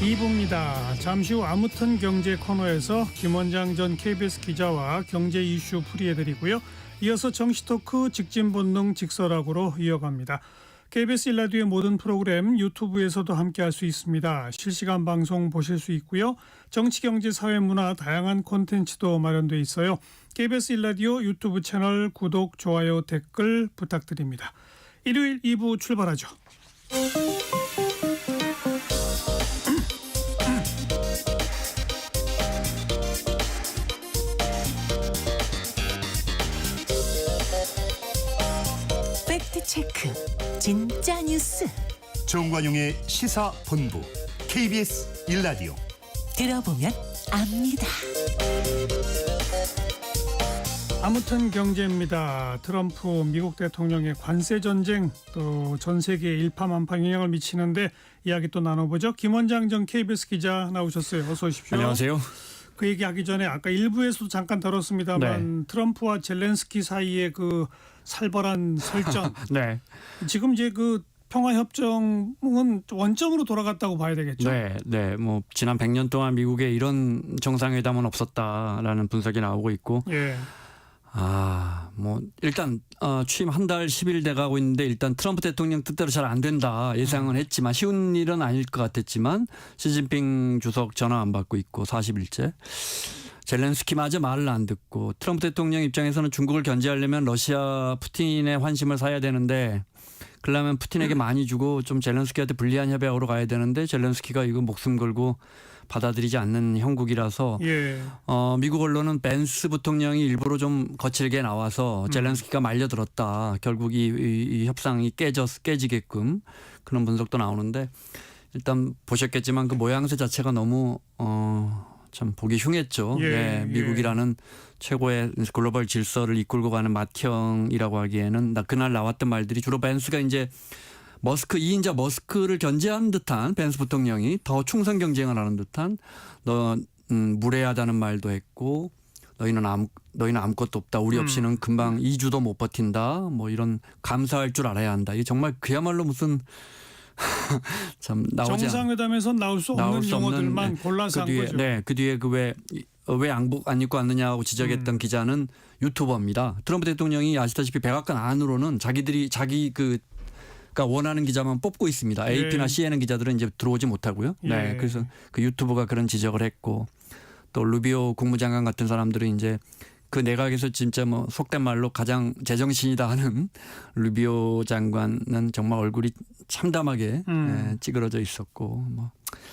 2부입니다. 잠시 후 아무튼 경제 코너에서 김원장 전 KBS 기자와 경제 이슈 풀이해드리고요. 이어서 정치토크 직진본능 직설하고로 이어갑니다. KBS 1라디오의 모든 프로그램 유튜브에서도 함께할 수 있습니다. 실시간 방송 보실 수 있고요. 정치, 경제, 사회, 문화 다양한 콘텐츠도 마련돼 있어요. KBS 1라디오 유튜브 채널 구독, 좋아요, 댓글 부탁드립니다. 일요일 2부 출발하죠. 팩트체크 진짜 뉴스 정관용의 시사본부 KBS 1라디오 들어보면 압니다. 아무튼 경제입니다. 트럼프 미국 대통령의 관세 전쟁 또 전 세계에 일파만파 영향을 미치는데 이야기 또 나눠보죠. 김원장 전 KBS 기자 나오셨어요. 어서 오십시오. 안녕하세요. 그 얘기하기 전에 아까 일부에서도 잠깐 다뤘습니다만 트럼프와 젤렌스키 사이의 그 살벌한 설전. 네. 지금 이제 그 평화협정은 원점으로 돌아갔다고 봐야 되겠죠. 네. 뭐 지난 100년 동안 미국에 이런 정상회담은 없었다라는 분석이 나오고 있고. 예. 뭐 일단 취임 한 달 10일 돼가고 있는데 일단 트럼프 대통령 뜻대로 잘 안 된다 예상은 했지만 쉬운 일은 아닐 것 같았지만 시진핑 주석 전화 안 받고 있고 40일째. 젤렌스키마저 말을 안 듣고 트럼프 대통령 입장에서는 중국을 견제하려면 러시아 푸틴의 환심을 사야 되는데 그러려면 푸틴에게 많이 주고 좀 젤렌스키한테 불리한 협약으로 가야 되는데 젤렌스키가 이거 목숨 걸고 받아들이지 않는 형국이라서 미국 언론은 벤스 부통령이 일부러 좀 거칠게 나와서 젤렌스키가 말려들었다. 결국 이 협상이 깨지게끔 그런 분석도 나오는데 일단 보셨겠지만 그 모양새 자체가 너무 참 보기 흉했죠. 미국이라는 최고의 글로벌 질서를 이끌고 가는 맏형이라고 하기에는 그날 나왔던 말들이 주로 벤스가 이제 머스크 2인자 머스크를 견제한 듯한 벤스 부통령이 더 충성 경쟁을 하는 듯한 무례하다는 말도 했고 너희는 아무것도 없다. 우리 없이는 금방 2주도 못 버틴다. 뭐 이런 감사할 줄 알아야 한다. 이게 정말 그야말로 무슨 참 정상회담에선 나올 수 없는 용어들만 골라서 한 거죠. 그 뒤에 왜 양복 안 입고 왔느냐고 지적했던 기자는 유튜버입니다. 트럼프 대통령이 아시다시피 백악관 안으로는 자기가 원하는 기자만 뽑고 있습니다. AP나 CNN 기자들은 이제 들어오지 못하고요. 그래서 그 유튜버가 그런 지적을 했고 또 루비오 국무장관 같은 사람들은 이제 그 내각에서 진짜 뭐 속된 말로 가장 제정신이다 하는 루비오 장관은 정말 얼굴이 참담하게 찌그러져 있었고 뭐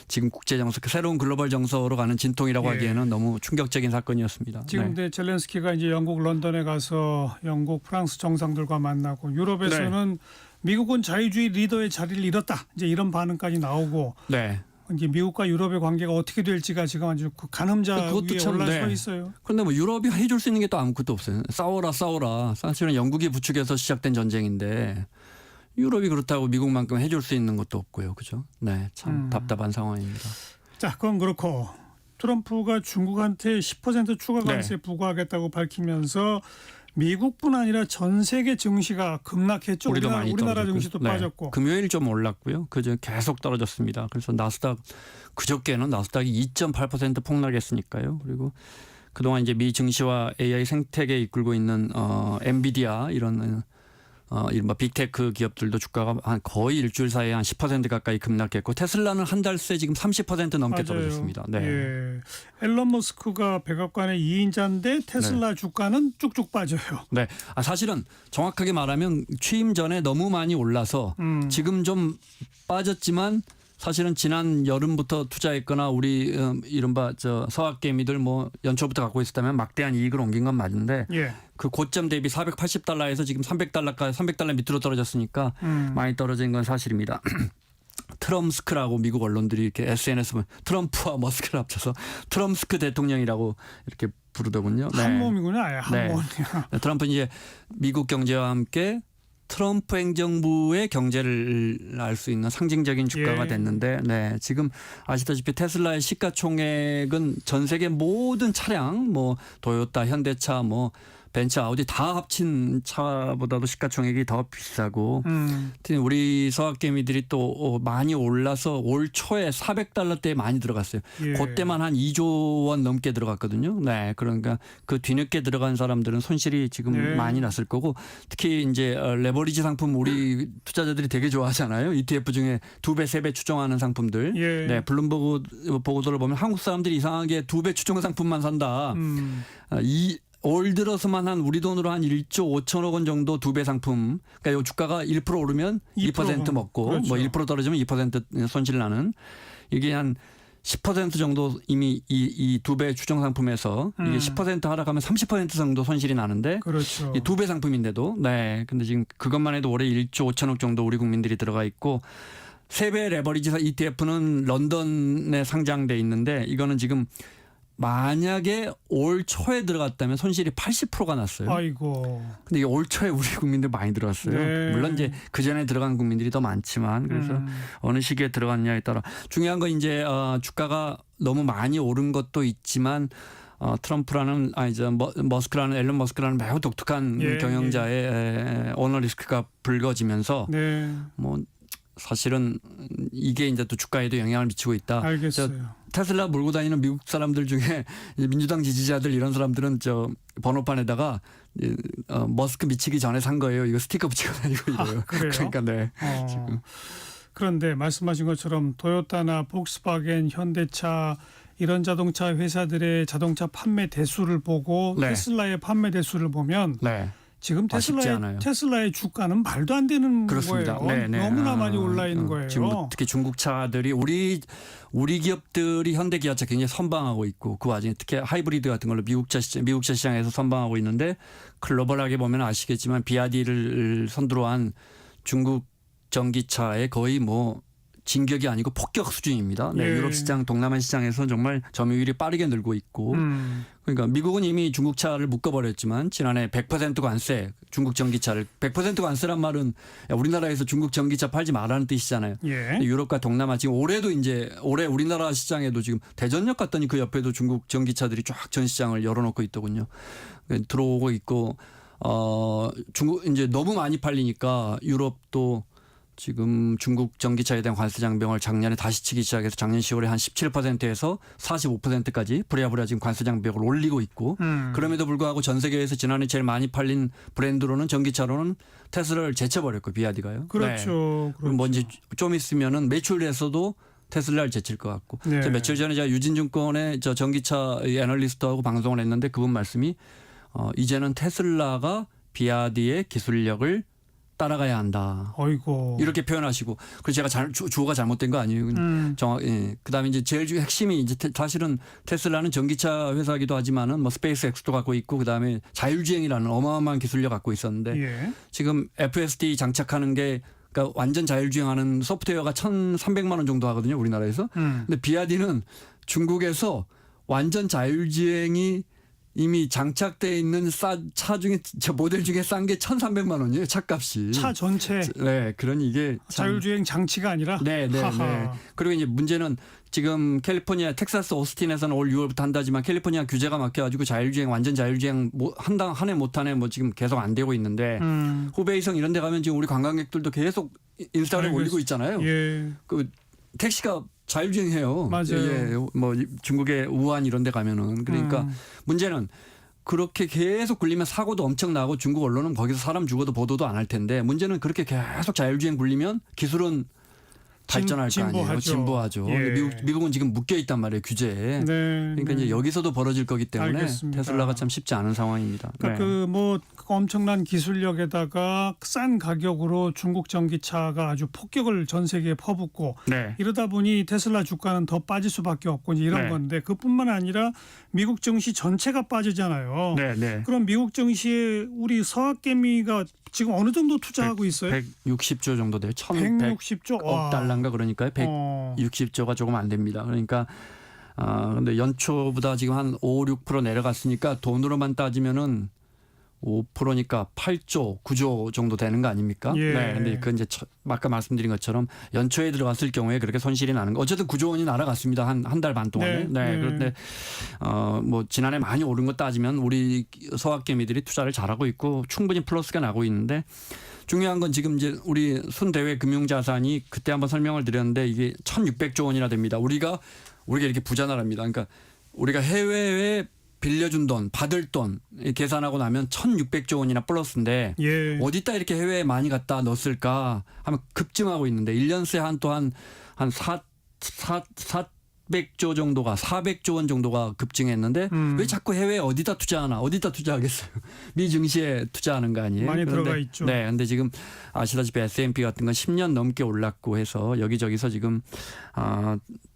지금 국제 정서 새로운 글로벌 정서로 가는 진통이라고 하기에는 너무 충격적인 사건이었습니다. 지금 젤렌스키가 이제 영국 런던에 가서 영국 프랑스 정상들과 만나고 유럽에서는 미국은 자유주의 리더의 자리를 잃었다. 이제 이런 반응까지 나오고 이제 미국과 유럽의 관계가 어떻게 될지가 지금 아주 가늠자 위에 올라서 있어요. 그런데 뭐 유럽이 해줄 수 있는 게 또 아무것도 없어요. 싸워라. 사실은 영국이 부추겨서 시작된 전쟁인데 유럽이 그렇다고 미국만큼 해줄 수 있는 것도 없고요. 그죠? 참 답답한 상황입니다. 자, 그건 그렇고 트럼프가 중국한테 10% 추가 관세 부과하겠다고 밝히면서 미국뿐 아니라 전 세계 증시가 급락했죠. 우리나라 증시도 빠졌고. 금요일 좀 올랐고요. 그저 계속 떨어졌습니다. 그래서 그저께는 나스닥이 2.8% 폭락했으니까요. 그리고 그동안 이제 미 증시와 AI 생태계에 이끌고 있는 엔비디아 이런 이른바 빅테크 기업들도 주가가 한 거의 일주일 사이에 한 10% 가까이 급락했고 테슬라는 한 달 새 지금 30% 넘게 떨어졌습니다. 앨런 머스크가 백악관의 2인자인데 테슬라 주가는 쭉쭉 빠져요. 사실은 정확하게 말하면 취임 전에 너무 많이 올라서 지금 좀 빠졌지만 사실은 지난 여름부터 투자했거나 우리 이른바 서학개미들 뭐 연초부터 갖고 있었다면 막대한 이익을 옮긴 건 맞는데 그 고점 대비 480달러에서 지금 300달러 밑으로 떨어졌으니까 많이 떨어진 건 사실입니다. 트럼스크라고 미국 언론들이 이렇게 SNS 보면 트럼프와 머스크를 합쳐서 트럼스크 대통령이라고 이렇게 부르더군요. 한 몸이구나. 한 몸이야. 트럼프는 이제 미국 경제와 함께 트럼프 행정부의 경제를 알 수 있는 상징적인 주가가 됐는데 지금 아시다시피 테슬라의 시가총액은 전 세계 모든 차량 뭐 도요타, 현대차, 뭐 벤츠, 아우디 다 합친 차보다도 시가총액이 더 비싸고 하여튼 우리 서학개미들이 또 많이 올라서 올 초에 $400대에 많이 들어갔어요. 예. 그때만 한 2조 원 넘게 들어갔거든요. 네, 그러니까 그 뒤늦게 들어간 사람들은 손실이 지금 네. 많이 났을 거고 특히 이제 레버리지 상품 우리 투자자들이 되게 좋아하잖아요. ETF 중에 2배, 3배 추정하는 상품들. 예. 네, 블룸버그 보고서를 보면 한국 사람들이 이상하게 2배 추정 상품만 산다. 올 들어서만 한 우리 돈으로 한 1조 5천억 원 정도 2배 상품. 그러니까 요 주가가 1% 오르면 2% 먹고 그렇죠. 뭐 1% 떨어지면 2% 손실 나는 이게 한 10% 정도 이미 이 2배 추정 상품에서 이게 10% 하락하면 30% 정도 손실이 나는데 그렇죠. 이 2배 상품인데도 네. 근데 지금 그것만 해도 올해 1조 5천억 정도 우리 국민들이 들어가 있고 3배 레버리지 ETF는 런던에 상장돼 있는데 이거는 지금 만약에 올 초에 들어갔다면 손실이 80%가 났어요. 아이고. 근데 이게 올 초에 우리 국민들 많이 들어갔어요. 네. 물론 이제 그 전에 들어간 국민들이 더 많지만 그래서 어느 시기에 들어갔냐에 따라 중요한 건 이제 주가가 너무 많이 오른 것도 있지만 트럼프라는 머스크라는 앨런 머스크라는 매우 독특한 예, 경영자의 오너 리스크가 불거지면서 네. 뭐 사실은 이게 이제 또 주가에도 영향을 미치고 있다. 알겠어요. 테슬라 몰고 다니는 미국 사람들 중에 민주당 지지자들 이런 사람들은 저 번호판에다가 머스크 미치기 전에 산 거예요. 이거 스티커 붙이고 다니고 이래요. 그래요? 그러니까 네. 지금. 그런데 말씀하신 것처럼 토요타나 폭스바겐, 현대차 이런 자동차 회사들의 자동차 판매 대수를 보고 네. 테슬라의 판매 대수를 보면 네. 지금 쉽지 않아요. 테슬라의 주가는 말도 안 되는 그렇습니다. 거예요. 네, 네. 너무나 많이 올라 있는 거예요. 지금 특히 중국 차들이 우리 기업들이 현대 기아차 굉장히 선방하고 있고 그 와중에 특히 하이브리드 같은 걸로 미국 차 시장에서 선방하고 있는데 글로벌하게 보면 아시겠지만 비아디를 선두로 한 중국 전기차의 거의 뭐 진격이 아니고 폭격 수준입니다. 네, 예. 유럽 시장, 동남아 시장에서 정말 점유율이 빠르게 늘고 있고 그러니까 미국은 이미 중국 차를 묶어버렸지만 지난해 100% 관세 중국 전기차를 100% 관세란 말은 우리나라에서 중국 전기차 팔지 말라는 뜻이잖아요. 예. 유럽과 동남아 지금 올해도 이제 올해 우리나라 시장에도 지금 대전역 갔더니 그 옆에도 중국 전기차들이 쫙 전 시장을 열어놓고 있더군요. 들어오고 있고 중국 이제 너무 많이 팔리니까 유럽도 지금 중국 전기차에 대한 관세 장벽을 작년에 다시 치기 시작해서 작년 10월에 한 17%에서 45%까지 부랴부랴 지금 관세 장벽을 올리고 있고 그럼에도 불구하고 전 세계에서 지난해 제일 많이 팔린 브랜드로는 전기차로는 테슬라를 제쳐버렸고 비아디가요. 그렇죠. 그럼 뭐 이제 좀 있으면은 매출에서도 테슬라를 제칠 것 같고 네. 며칠 전에 제가 유진증권의 저 전기차 애널리스트하고 방송을 했는데 그분 말씀이 이제는 테슬라가 비아디의 기술력을 따라가야 한다. 어이고. 이렇게 표현하시고 그래서 제가 주어가 잘못된 거 아니에요. 예. 그다음에 이제 제일 핵심이 이제 사실은 테슬라는 전기차 회사이기도 하지만은 뭐 스페이스X도 갖고 있고 그다음에 자율주행이라는 어마어마한 기술력 갖고 있었는데 예. 지금 FSD 장착하는 게 그러니까 완전 자율주행하는 소프트웨어가 1,300만 원 정도 하거든요. 우리나라에서. 근데 비아디는 중국에서 완전 자율주행이 이미 장착되어 있는 차 중에 저 모델 중에 싼 게 1,300만 원이에요. 차값이. 차 전체 네, 그러니 이게 참. 자율주행 장치가 아니라. 네. 그리고 이제 문제는 지금 캘리포니아 텍사스 오스틴에서는 올 6월부터 한다지만 캘리포니아 규제가 막혀가지고 자율주행 완전 자율주행 한 해 못하네 뭐 지금 계속 안 되고 있는데 후베이성 이런 데 가면 지금 우리 관광객들도 계속 인스타그램 올리고 있잖아요. 예. 그 택시가 자율주행해요. 맞아요. 예, 뭐 중국의 우한 이런 데 가면은 그러니까 문제는 그렇게 계속 굴리면 사고도 엄청 나고 중국 언론은 거기서 사람 죽어도 보도도 안 할 텐데 문제는 그렇게 계속 자율주행 굴리면 기술은 발전할 거 아니에요. 진보하죠. 예. 근데 미국은 지금 묶여 있단 말이에요. 규제에. 네. 그러니까 이제 여기서도 벌어질 거기 때문에 알겠습니다. 테슬라가 참 쉽지 않은 상황입니다. 그러니까 네. 그 엄청난 기술력에다가 싼 가격으로 중국 전기차가 아주 폭격을 전 세계에 퍼붓고 네. 이러다 보니 테슬라 주가는 더 빠질 수밖에 없고 이제 이런 네. 건데 그뿐만 아니라 미국 증시 전체가 빠지잖아요. 네. 그럼 미국 증시에 우리 서학개미가 지금 어느 정도 투자하고 있어요? 160조 정도 돼요. 160조? 억 달러인가 그러니까요. 160조가 조금 안 됩니다. 그러니까 근데 연초보다 지금 한 5, 6% 내려갔으니까 돈으로만 따지면은 5%니까 8조, 9조 정도 되는 거 아닙니까? 예. 네. 근데 그 이제 아까 말씀드린 것처럼 연초에 들어갔을 경우에 그렇게 손실이 나는 거. 어쨌든 9조 원이 날아갔습니다. 한 달 반 동안에. 네. 그런데 뭐 지난해 많이 오른 거 따지면 우리 서학개미들이 투자를 잘하고 있고 충분히 플러스가 나고 있는데 중요한 건 지금 이제 우리 순대외 금융자산이 그때 한번 설명을 드렸는데 이게 1,600조 원이나 됩니다. 우리가 이렇게 부자 나라입니다. 그러니까 우리가 해외에 빌려준 돈, 받을 돈 계산하고 나면 1,600조 원이나 플러스인데 예. 어디다 이렇게 해외에 많이 갖다 넣었을까 하면 급증하고 있는데 1년 새 한 또한 한 400조 정도가 400조 원 정도가 급증했는데 왜 자꾸 해외에 어디다 투자하나? 어디다 투자하겠어요? 미 증시에 투자하는 거 아니에요? 많이 그런데, 들어가 있죠. 네, 근데 지금 아시다시피 S&P 같은 건 10년 넘게 올랐고 해서 여기저기서 지금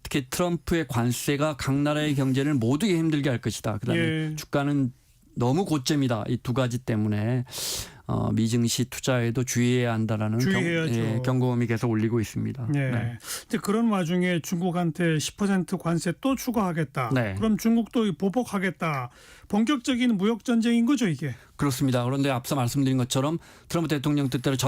특히 트럼프의 관세가 각 나라의 경제를 모두게 힘들게 할 것이다. 그다음에 예. 주가는 너무 고점이다. 이 두 가지 때문에 미 증시 투자에도 주의해야 한다라는 주의해야죠. 경고음이 계속 울리고 있습니다. 네. 근데 그런 와중에 중국한테 10% 관세 또 추가하겠다. 네. 그럼 중국도 보복하겠다. 본격적인 무역 전쟁인 거죠, 이게. 그렇습니다. 그런데 앞서 말씀드린 것처럼 트럼프 대통령 뜻대로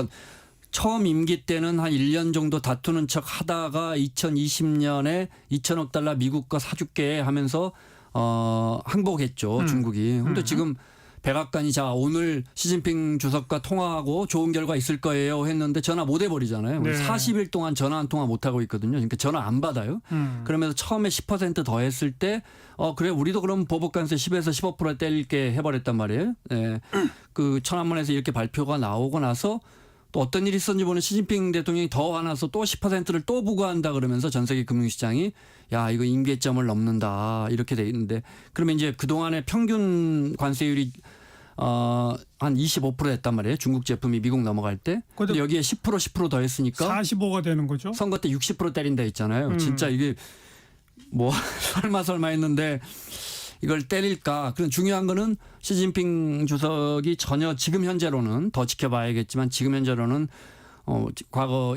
처음 임기 때는 한 1년 정도 다투는 척 하다가 2020년에 2천억 달러 미국과 사줄게 하면서 항복했죠. 중국이. 그런데 지금 백악관이 자 오늘 시진핑 주석과 통화하고 좋은 결과 있을 거예요 했는데 전화 못 해버리잖아요. 네. 40일 동안 전화 한 통화 못 하고 있거든요. 그러니까 전화 안 받아요. 그러면서 처음에 10% 더 했을 때 그래 우리도 그럼 보복관세 10에서 15% 때릴게 해버렸단 말이에요. 네. 그 천안문에서 이렇게 발표가 나오고 나서 또 어떤 일이 있었는지 보는 시진핑 대통령이 더 화나서 또 10%를 또 부과한다 그러면서 전 세계 금융시장이 야 이거 임계점을 넘는다 이렇게 돼 있는데 그러면 이제 그동안의 평균 관세율이 한 25%였단 말이에요. 중국 제품이 미국 넘어갈 때. 근데 여기에 10% 더 했으니까 45가 되는 거죠. 선거 때 60% 때린다 했잖아요. 진짜 이게 뭐 설마 했는데 이걸 때릴까? 그런 중요한 거는 시진핑 주석이 전혀 지금 현재로는 더 지켜봐야겠지만 지금 현재로는 과거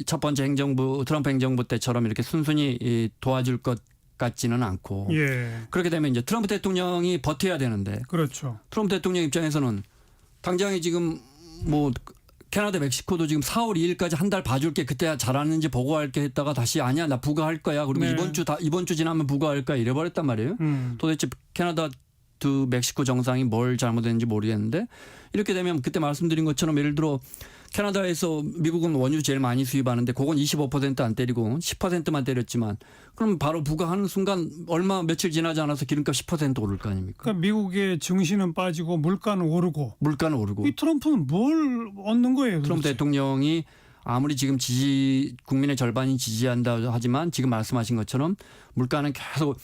첫 번째 행정부 트럼프 행정부 때처럼 이렇게 순순히 도와줄 것 같지는 않고 예. 그렇게 되면 이제 트럼프 대통령이 버텨야 되는데 그렇죠. 트럼프 대통령 입장에서는 당장에 지금 뭐 캐나다 멕시코도 지금 4월 2일까지 한 달 봐줄게 그때 잘하는지 보고할게 했다가 다시 아니야 나 부과할 거야 그리고 네. 이번 주 지나면 부과할 거야 이래버렸단 말이에요. 도대체 캐나다 두 멕시코 정상이 뭘 잘못했는지 모르겠는데 이렇게 되면 그때 말씀드린 것처럼 예를 들어 캐나다에서 미국은 원유 제일 많이 수입하는데 그건 25%안 때리고 10%만 때렸지만 그럼 바로 부과하는 순간 며칠 지나지 않아서 기름값 10% 오를 거 아닙니까? 그러니까 미국의 증시는 빠지고 물가는 오르고 물가는 오르고. 이 트럼프는 뭘 얻는 거예요? 트럼프 도대체? 대통령이 아무리 지금 국민의 절반이 지지한다 하지만 지금 말씀하신 것처럼 물가는 계속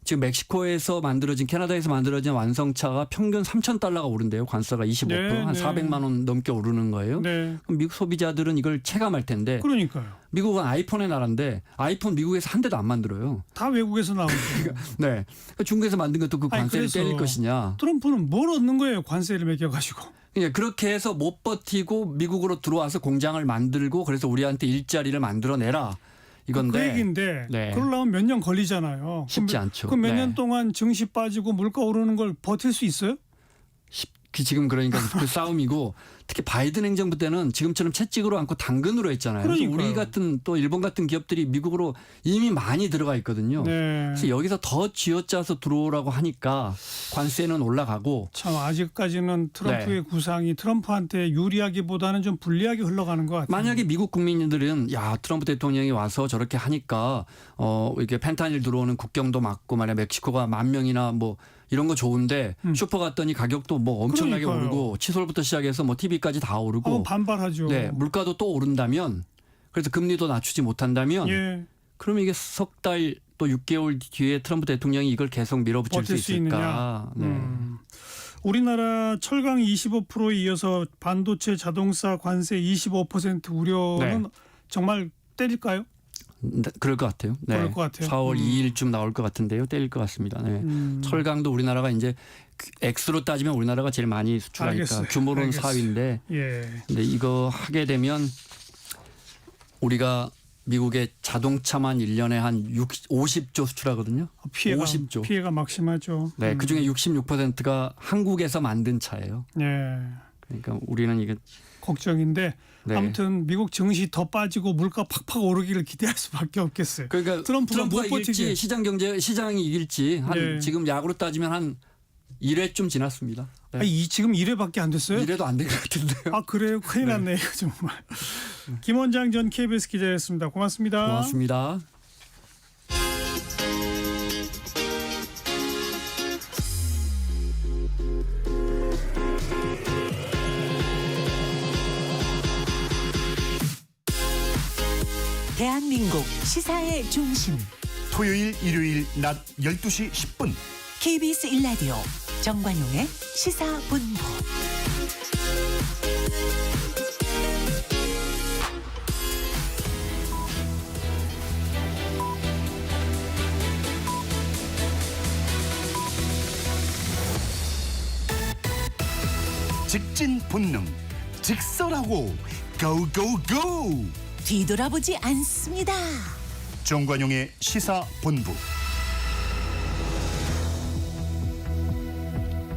지금 멕시코에서 만들어진 캐나다에서 만들어진 완성차가 평균 3,000달러가 오른대요. 관세가 25%. 네, 한 네. 400만 원 넘게 오르는 거예요. 네. 그럼 미국 소비자들은 이걸 체감할 텐데 그러니까요. 미국은 아이폰의 나라인데 아이폰 미국에서 한 대도 안 만들어요. 다 외국에서 나오는 거예요. 네. 그러니까 중국에서 만든 것도 그 아니, 관세를 그래서 때릴 것이냐. 트럼프는 뭘 얻는 거예요? 관세를 매겨가지고. 그러니까 그렇게 해서 못 버티고 미국으로 들어와서 공장을 만들고 그래서 우리한테 일자리를 만들어내라. 이건데 그 얘기인데 네. 그러려면 몇 년 걸리잖아요. 쉽지 않죠. 그럼 몇 년 네. 동안 증시 빠지고 물가 오르는 걸 버틸 수 있어요? 지금 그러니까 그 싸움이고 특히 바이든 행정부 때는 지금처럼 채찍으로 않고 당근으로 했잖아요. 그래서 그러니까요. 우리 같은 또 일본 같은 기업들이 미국으로 이미 많이 들어가 있거든요. 네. 그래서 여기서 더 쥐어짜서 들어오라고 하니까 관세는 올라가고 참 아직까지는 트럼프의 네. 구상이 트럼프한테 유리하기보다는 좀 불리하게 흘러가는 것 같아요. 만약에 미국 국민들은 야 트럼프 대통령이 와서 저렇게 하니까 이렇게 펜타닐 들어오는 국경도 막고 말이야 멕시코가 10,000명이나 뭐 이런 거 좋은데 슈퍼 갔더니 가격도 뭐 엄청나게 그러니까요. 오르고 칫솔부터 시작해서 뭐 TV까지 다 오르고 반발하죠. 네, 물가도 또 오른다면 그래서 금리도 낮추지 못한다면 예. 그러면 이게 석 달 또 6개월 뒤에 트럼프 대통령이 이걸 계속 밀어붙일 수 버틸 수 있을까? 있느냐. 네. 우리나라 철강 25%에 이어서 반도체 자동차 관세 25% 우려는 네. 정말 때릴까요? 그럴 것 같아요. 네. 그럴 것 같아요. 4월 2일쯤 나올 것 같은데요. 때릴 것 같습니다. 네. 철강도 우리나라가 이제 X로 따지면 우리나라가 제일 많이 수출하니까 알겠어요. 규모로는 알겠어요. 4위인데 예. 근데 이거 하게 되면 우리가 미국의 자동차만 1년에 한 50조 수출하거든요. 피해가 50조. 피해가 막심하죠. 네, 그중에 66%가 한국에서 만든 차예요. 예. 그러니까 우리는 이게 걱정인데 네. 아무튼 미국 증시 더 빠지고 물가 팍팍 오르기를 기대할 수밖에 없겠어요. 그러니까 트럼프가 못 이길지 버티게. 시장이 이길지 한 네. 지금 야구로 따지면 한 1회쯤 지났습니다. 네. 아니, 지금 1회밖에 안 됐어요? 1회도 안 된 것 같은데요. 아 그래요? 큰일 났네 이거 정말. 김원장 전 KBS 기자였습니다. 고맙습니다. 고맙습니다. 대한민국 시사의 중심 토요일 일요일 낮 12시 10분 KBS 1라디오 정관용의 시사본부. 직진 본능 직설하고 고고고 뒤돌아보지 않습니다. 정관용의 시사본부.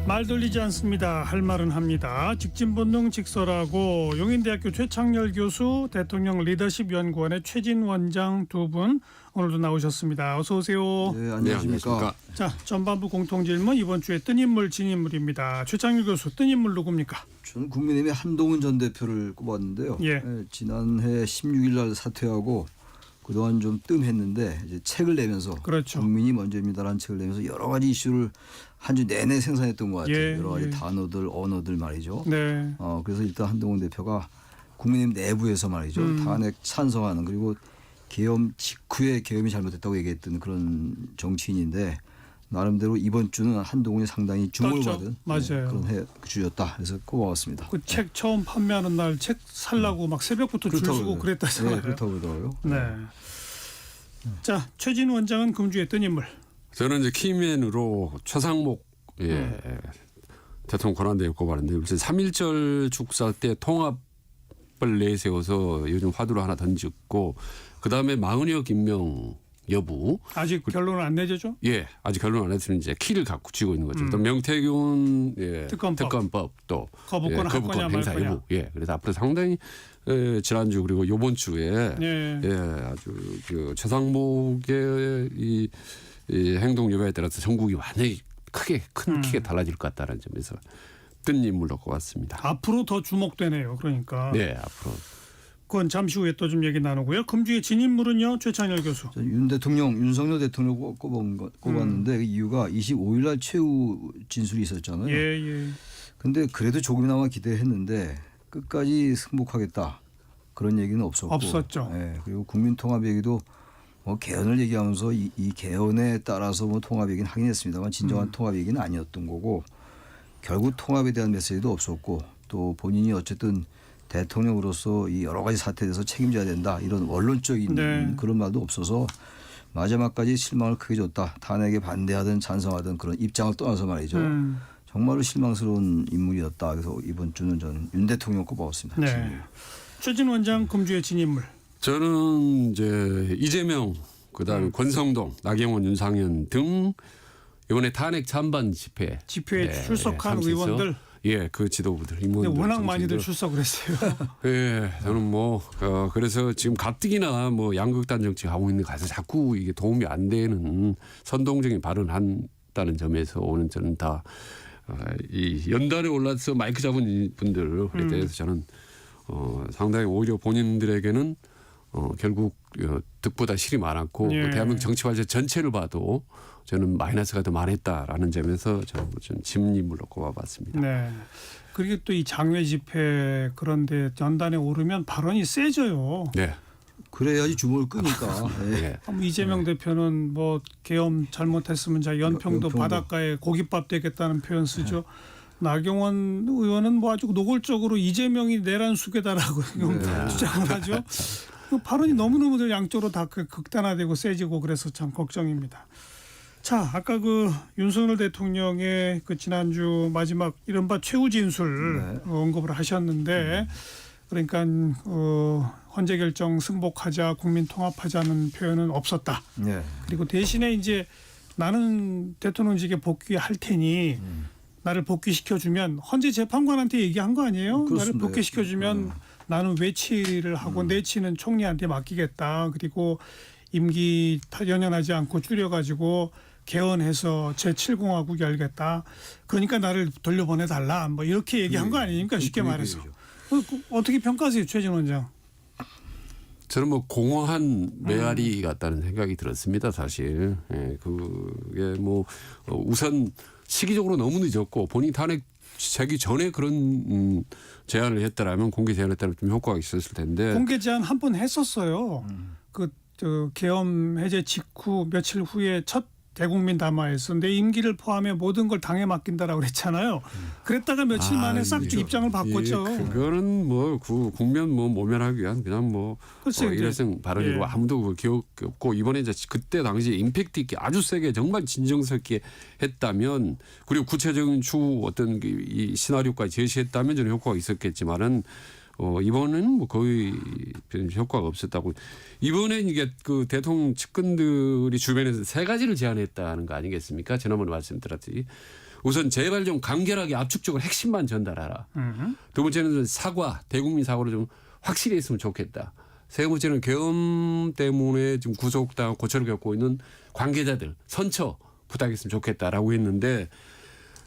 말 돌리지 않습니다. 할 말은 합니다. 직진본능 직설하고 용인대학교 최창렬 교수, 대통령 리더십 연구원의 최진 원장 두 분 오늘도 나오셨습니다. 어서 오세요. 네, 안녕하십니까. 자, 전반부 공통질문 이번 주에 뜬 인물 진인물입니다. 최창렬 교수 뜬 인물 누굽니까? 저는 국민의힘의 한동훈 전 대표를 꼽았는데요. 예. 지난해 16일 날 사퇴하고 그동안 좀 뜸했는데 이제 책을 내면서 그렇죠. 국민이 먼저입니다라는 책을 내면서 여러 가지 이슈를 한 주 내내 생산했던 것 같아요. 예, 여러 가지 예. 단어들, 언어들 말이죠. 네. 그래서 일단 한동훈 대표가 국민의힘 내부에서 말이죠. 탄핵 찬성하는 그리고 계엄 직후에 계엄이 잘못됐다고 얘기했던 그런 정치인인데 나름대로 이번 주는 한동훈이 상당히 주목을 그렇죠. 받은 맞아요. 그런 주였다. 그래서 꼽아왔습니다. 그 책 처음 판매하는 날 책 살라고 막 새벽부터 줄 그렇다고 서고 그래요. 그랬다잖아요. 네, 그렇다고 그러더라고요. 네. 자, 최진 원장은 금주에 뜬 인물. 저는 이제 키맨으로 최상목 대통령 권한대행 꼽았는데 요새 3.1절 축사 때 통합을 내세워서 요즘 화두를 하나 던졌고 그다음에 마흔여 김명 여부 아직 결론은 안 내려죠? 아직 결론 안 했으니 이제 키를 갖고 쥐고 있는 거죠. 또 명태균 특검법. 또 거부권 할 거냐 말 행사 거냐. 여부 그래서 앞으로 상당히 지난주 그리고 이번 주에 네. 아주 그 최상목의 이 행동 여부에 따라서 전국이 완전히 크게 달라질 것 같다는 점에서 뜬 인물로 꼽았습니다. 앞으로 더 주목되네요. 그러니까. 네, 앞으로. 그건 잠시 후에 또 좀 얘기 나누고요. 금주의 진인물은요. 최창렬 교수. 윤석열 대통령 꼽았는데 그 이유가 25일 날 최후 진술이 있었잖아요. 예. 근데 그래도 조금이나마 기대했는데 끝까지 승복하겠다. 그런 얘기는 없었고. 없었죠. 예, 그리고 국민통합 얘기도 뭐 개헌을 얘기하면서 이 개헌에 따라서 뭐 통합 얘기는 하긴 했습니다만 진정한 통합 얘기는 아니었던 거고 결국 통합에 대한 메시지도 없었고 또 본인이 어쨌든 대통령으로서 이 여러 가지 사태에 대해서 책임져야 된다 이런 원론적인 네. 그런 말도 없어서 마지막까지 실망을 크게 줬다. 탄핵에 반대하든 찬성하든 그런 입장을 떠나서 말이죠. 정말로 실망스러운 인물이었다. 그래서 이번 주는 저는 윤 대통령 꼽아왔습니다. 네. 최진 원장 금주의 진인물. 저는 이제 이재명 그다음에 권성동, 나경원, 윤상현 등 이번에 탄핵 찬반 집회에 출석한 참석해서 의원들. 그 지도부들 근데 임원들 워낙 정치인들. 많이들 출석을 했어요. 저는 뭐 그래서 지금 가뜩이나 뭐 양극단 정치 하고 있는 가서 자꾸 이게 도움이 안 되는 선동적인 발언한다는 점에서 오는 저는 다 이 연단에 올라서 마이크 잡은 분들에 대해서 저는 상당히 오히려 본인들에게는 결국 득보다 실이 많았고 예. 대한민국 정치 발전 전체를 봐도 저는 마이너스가 더 많았다라는 점에서 저는 진인물로 꼽아봤습니다. 네. 그리고 또 이 장외 집회 그런데 연단에 오르면 발언이 세져요. 네. 그래야지 주목을 끄니까. 예. 네. 이재명 대표는 뭐 계엄 잘못했으면 자 연평도 연평도. 바닷가에 고깃밥 되겠다는 표현 쓰죠. 나경원 의원은 뭐 아주 노골적으로 이재명이 내란 수괴다라고 주장을 하죠. 그 발언이 너무너무들 양쪽으로 다 극단화되고 세지고 그래서 참 걱정입니다. 자, 아까 그 윤석열 대통령의 그 지난주 마지막 이른바 최후 진술 네. 언급을 하셨는데 그러니까 헌재 결정 승복하자, 국민 통합하자는 표현은 없었다. 네. 그리고 대신에 이제 나는 대통령직에 복귀할 테니 나를 복귀시켜주면 헌재 재판관한테 얘기한 거 아니에요? 나를 그렇습니다. 복귀시켜주면 나는 외치를 하고 내치는 총리한테 맡기겠다. 그리고 임기 연연하지 않고 줄여가지고 개헌해서 제7공화국 열겠다. 그러니까 나를 돌려보내달라. 뭐 이렇게 얘기한 거 아닙니까? 쉽게 말해서. 어떻게 평가하세요, 최진 원장? 저는 뭐 공허한 메아리 같다는 생각이 들었습니다, 사실. 예, 그게 뭐 우선 시기적으로 너무 늦었고 본인 탄핵 되기 전에 그런 제안을 했더라면 공개 제안을 했다면 좀 효과가 있었을 텐데. 공개 제안 한 번 했었어요. 저 계엄 해제 직후 며칠 후에 첫 대국민 담화에서 내 임기를 포함해 모든 걸 당에 맡긴다라고 그랬잖아요. 그랬다가 며칠 만에 싹 이거, 입장을 바꿨죠. 예, 그거는 뭐 국면 뭐 모면하기 위한 그냥 뭐 글쎄요, 일회성 발언이고 예. 아무도 그 기억이 없고 이번에 이제 그때 당시 임팩트 있게 아주 세게 정말 진정스럽게 했다면 그리고 구체적인 추후 어떤 이 시나리오까지 제시했다면 저는 효과가 있었겠지만은 이번에는 뭐 거의 별 효과가 없었다고. 이번엔 이게 그 대통령 측근들이 주변에서 세 가지를 제안했다는 거 아니겠습니까? 지난번에 말씀드렸듯이 우선 제발 좀 간결하게 압축적으로 핵심만 전달하라. 두 번째는 사과, 대국민 사과로 좀 확실히 했으면 좋겠다. 세 번째는 계엄 때문에 지금 구속당 고초를 겪고 있는 관계자들 선처 부탁했으면 좋겠다라고 했는데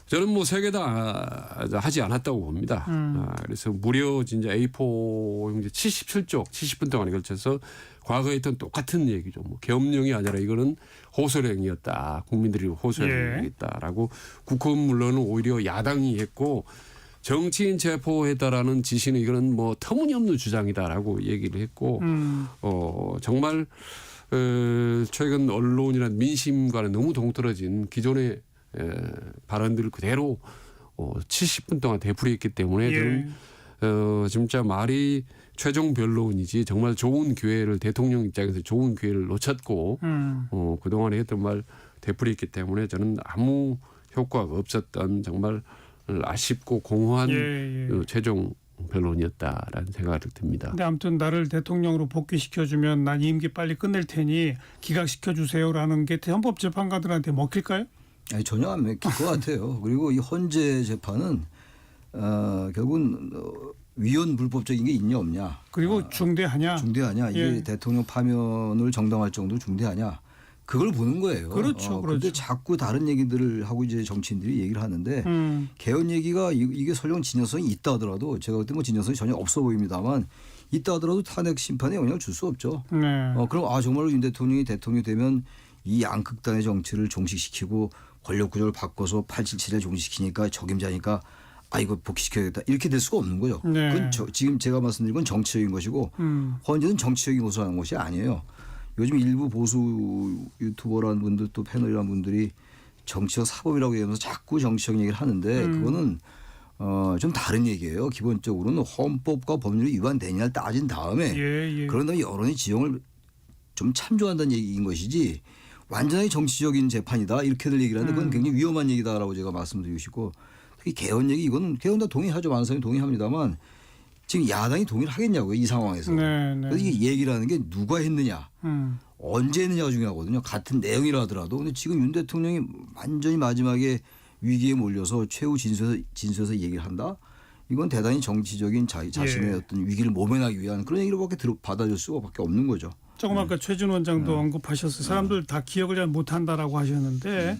저는 뭐 세 개 다 하지 않았다고 봅니다. 그래서 무려 진짜 A4 용지 77쪽 70분 동안에 걸쳐서 과거에 했던 똑같은 얘기죠. 뭐 계엄령이 아니라 이거는 호소령이었다. 국민들이 호소령이었다라고 국회의원 물론은 오히려 야당이 했고 정치인 체포했다라는 지시는 이거는 뭐 터무니없는 주장이다라고 얘기를 했고 정말 최근 언론이나 민심과는 너무 동떨어진 기존의 발언들을 그대로 70분 동안 되풀이했기 때문에 저는 진짜 말이 최종 변론이지 정말 좋은 기회를 대통령 입장에서 좋은 기회를 놓쳤고 그동안에 했던 말 되풀이했기 때문에 저는 아무 효과가 없었던 정말 아쉽고 공허한 최종 변론이었다라는 생각이 듭니다. 근데 아무튼 나를 대통령으로 복귀시켜주면 난 임기 빨리 끝낼 테니 기각시켜주세요라는 게 헌법재판관들한테 먹힐까요? 아니, 전혀 안 맥힐 것 같아요. 그리고 이 헌재 재판은 결국은 위헌 불법적인 게 있냐 없냐. 그리고 중대하냐. 중대하냐. 이게 대통령 파면을 정당할 정도로 중대하냐. 그걸 보는 거예요. 그렇죠. 그런데 자꾸 다른 얘기들을 하고 이제 정치인들이 얘기를 하는데 개헌 얘기가 이게 설령 진정성이 있다 하더라도 제가 그때 뭐 진정성이 전혀 없어 보입니다만 있다 하더라도 탄핵 심판에 영향을 줄 수 없죠. 네. 그럼 정말로 윤 대통령이 대통령이 되면 이 양극단의 정치를 종식시키고 권력 구조를 바꿔서 877을 종식시키니까 적임자니까 이거 복귀시켜야겠다 이렇게 될 수가 없는 거죠. 네. 그건 지금 제가 말씀드린 건 정치적인 것이고 헌재는 정치적인 것을 하는 것이 아니에요. 요즘 일부 보수 유튜버라는 분들 또 패널이라는 분들이 정치적 사법이라고 얘기하면서 자꾸 정치적 얘기를 하는데 그거는 좀 다른 얘기예요. 기본적으로는 헌법과 법률이 위반되냐를 따진 다음에 그런 다음에 여론의 지형을 좀 참조한다는 얘기인 것이지 완전히 정치적인 재판이다 이렇게들 얘기를 하는데 그건 굉장히 위험한 얘기다라고 제가 말씀드리고 싶고 특히 개헌 얘기 이거는 개헌 다 동의하죠. 많은 사람이 동의합니다만 지금 야당이 동의를 하겠냐고요. 이 상황에서. 그래서 이게 얘기를 하는 게 누가 했느냐 언제 했느냐가 중요하거든요. 같은 내용이라 하더라도. 근데 지금 윤 대통령이 완전히 마지막에 위기에 몰려서 최후 진술에서 얘기를 한다. 이건 대단히 정치적인 자신의 어떤 위기를 모면하기 위한 그런 얘기로밖에 받아줄 수밖에 없는 거죠. 조금 아까 최준 원장도 언급하셨어요. 사람들 다 기억을 잘 못한다라고 하셨는데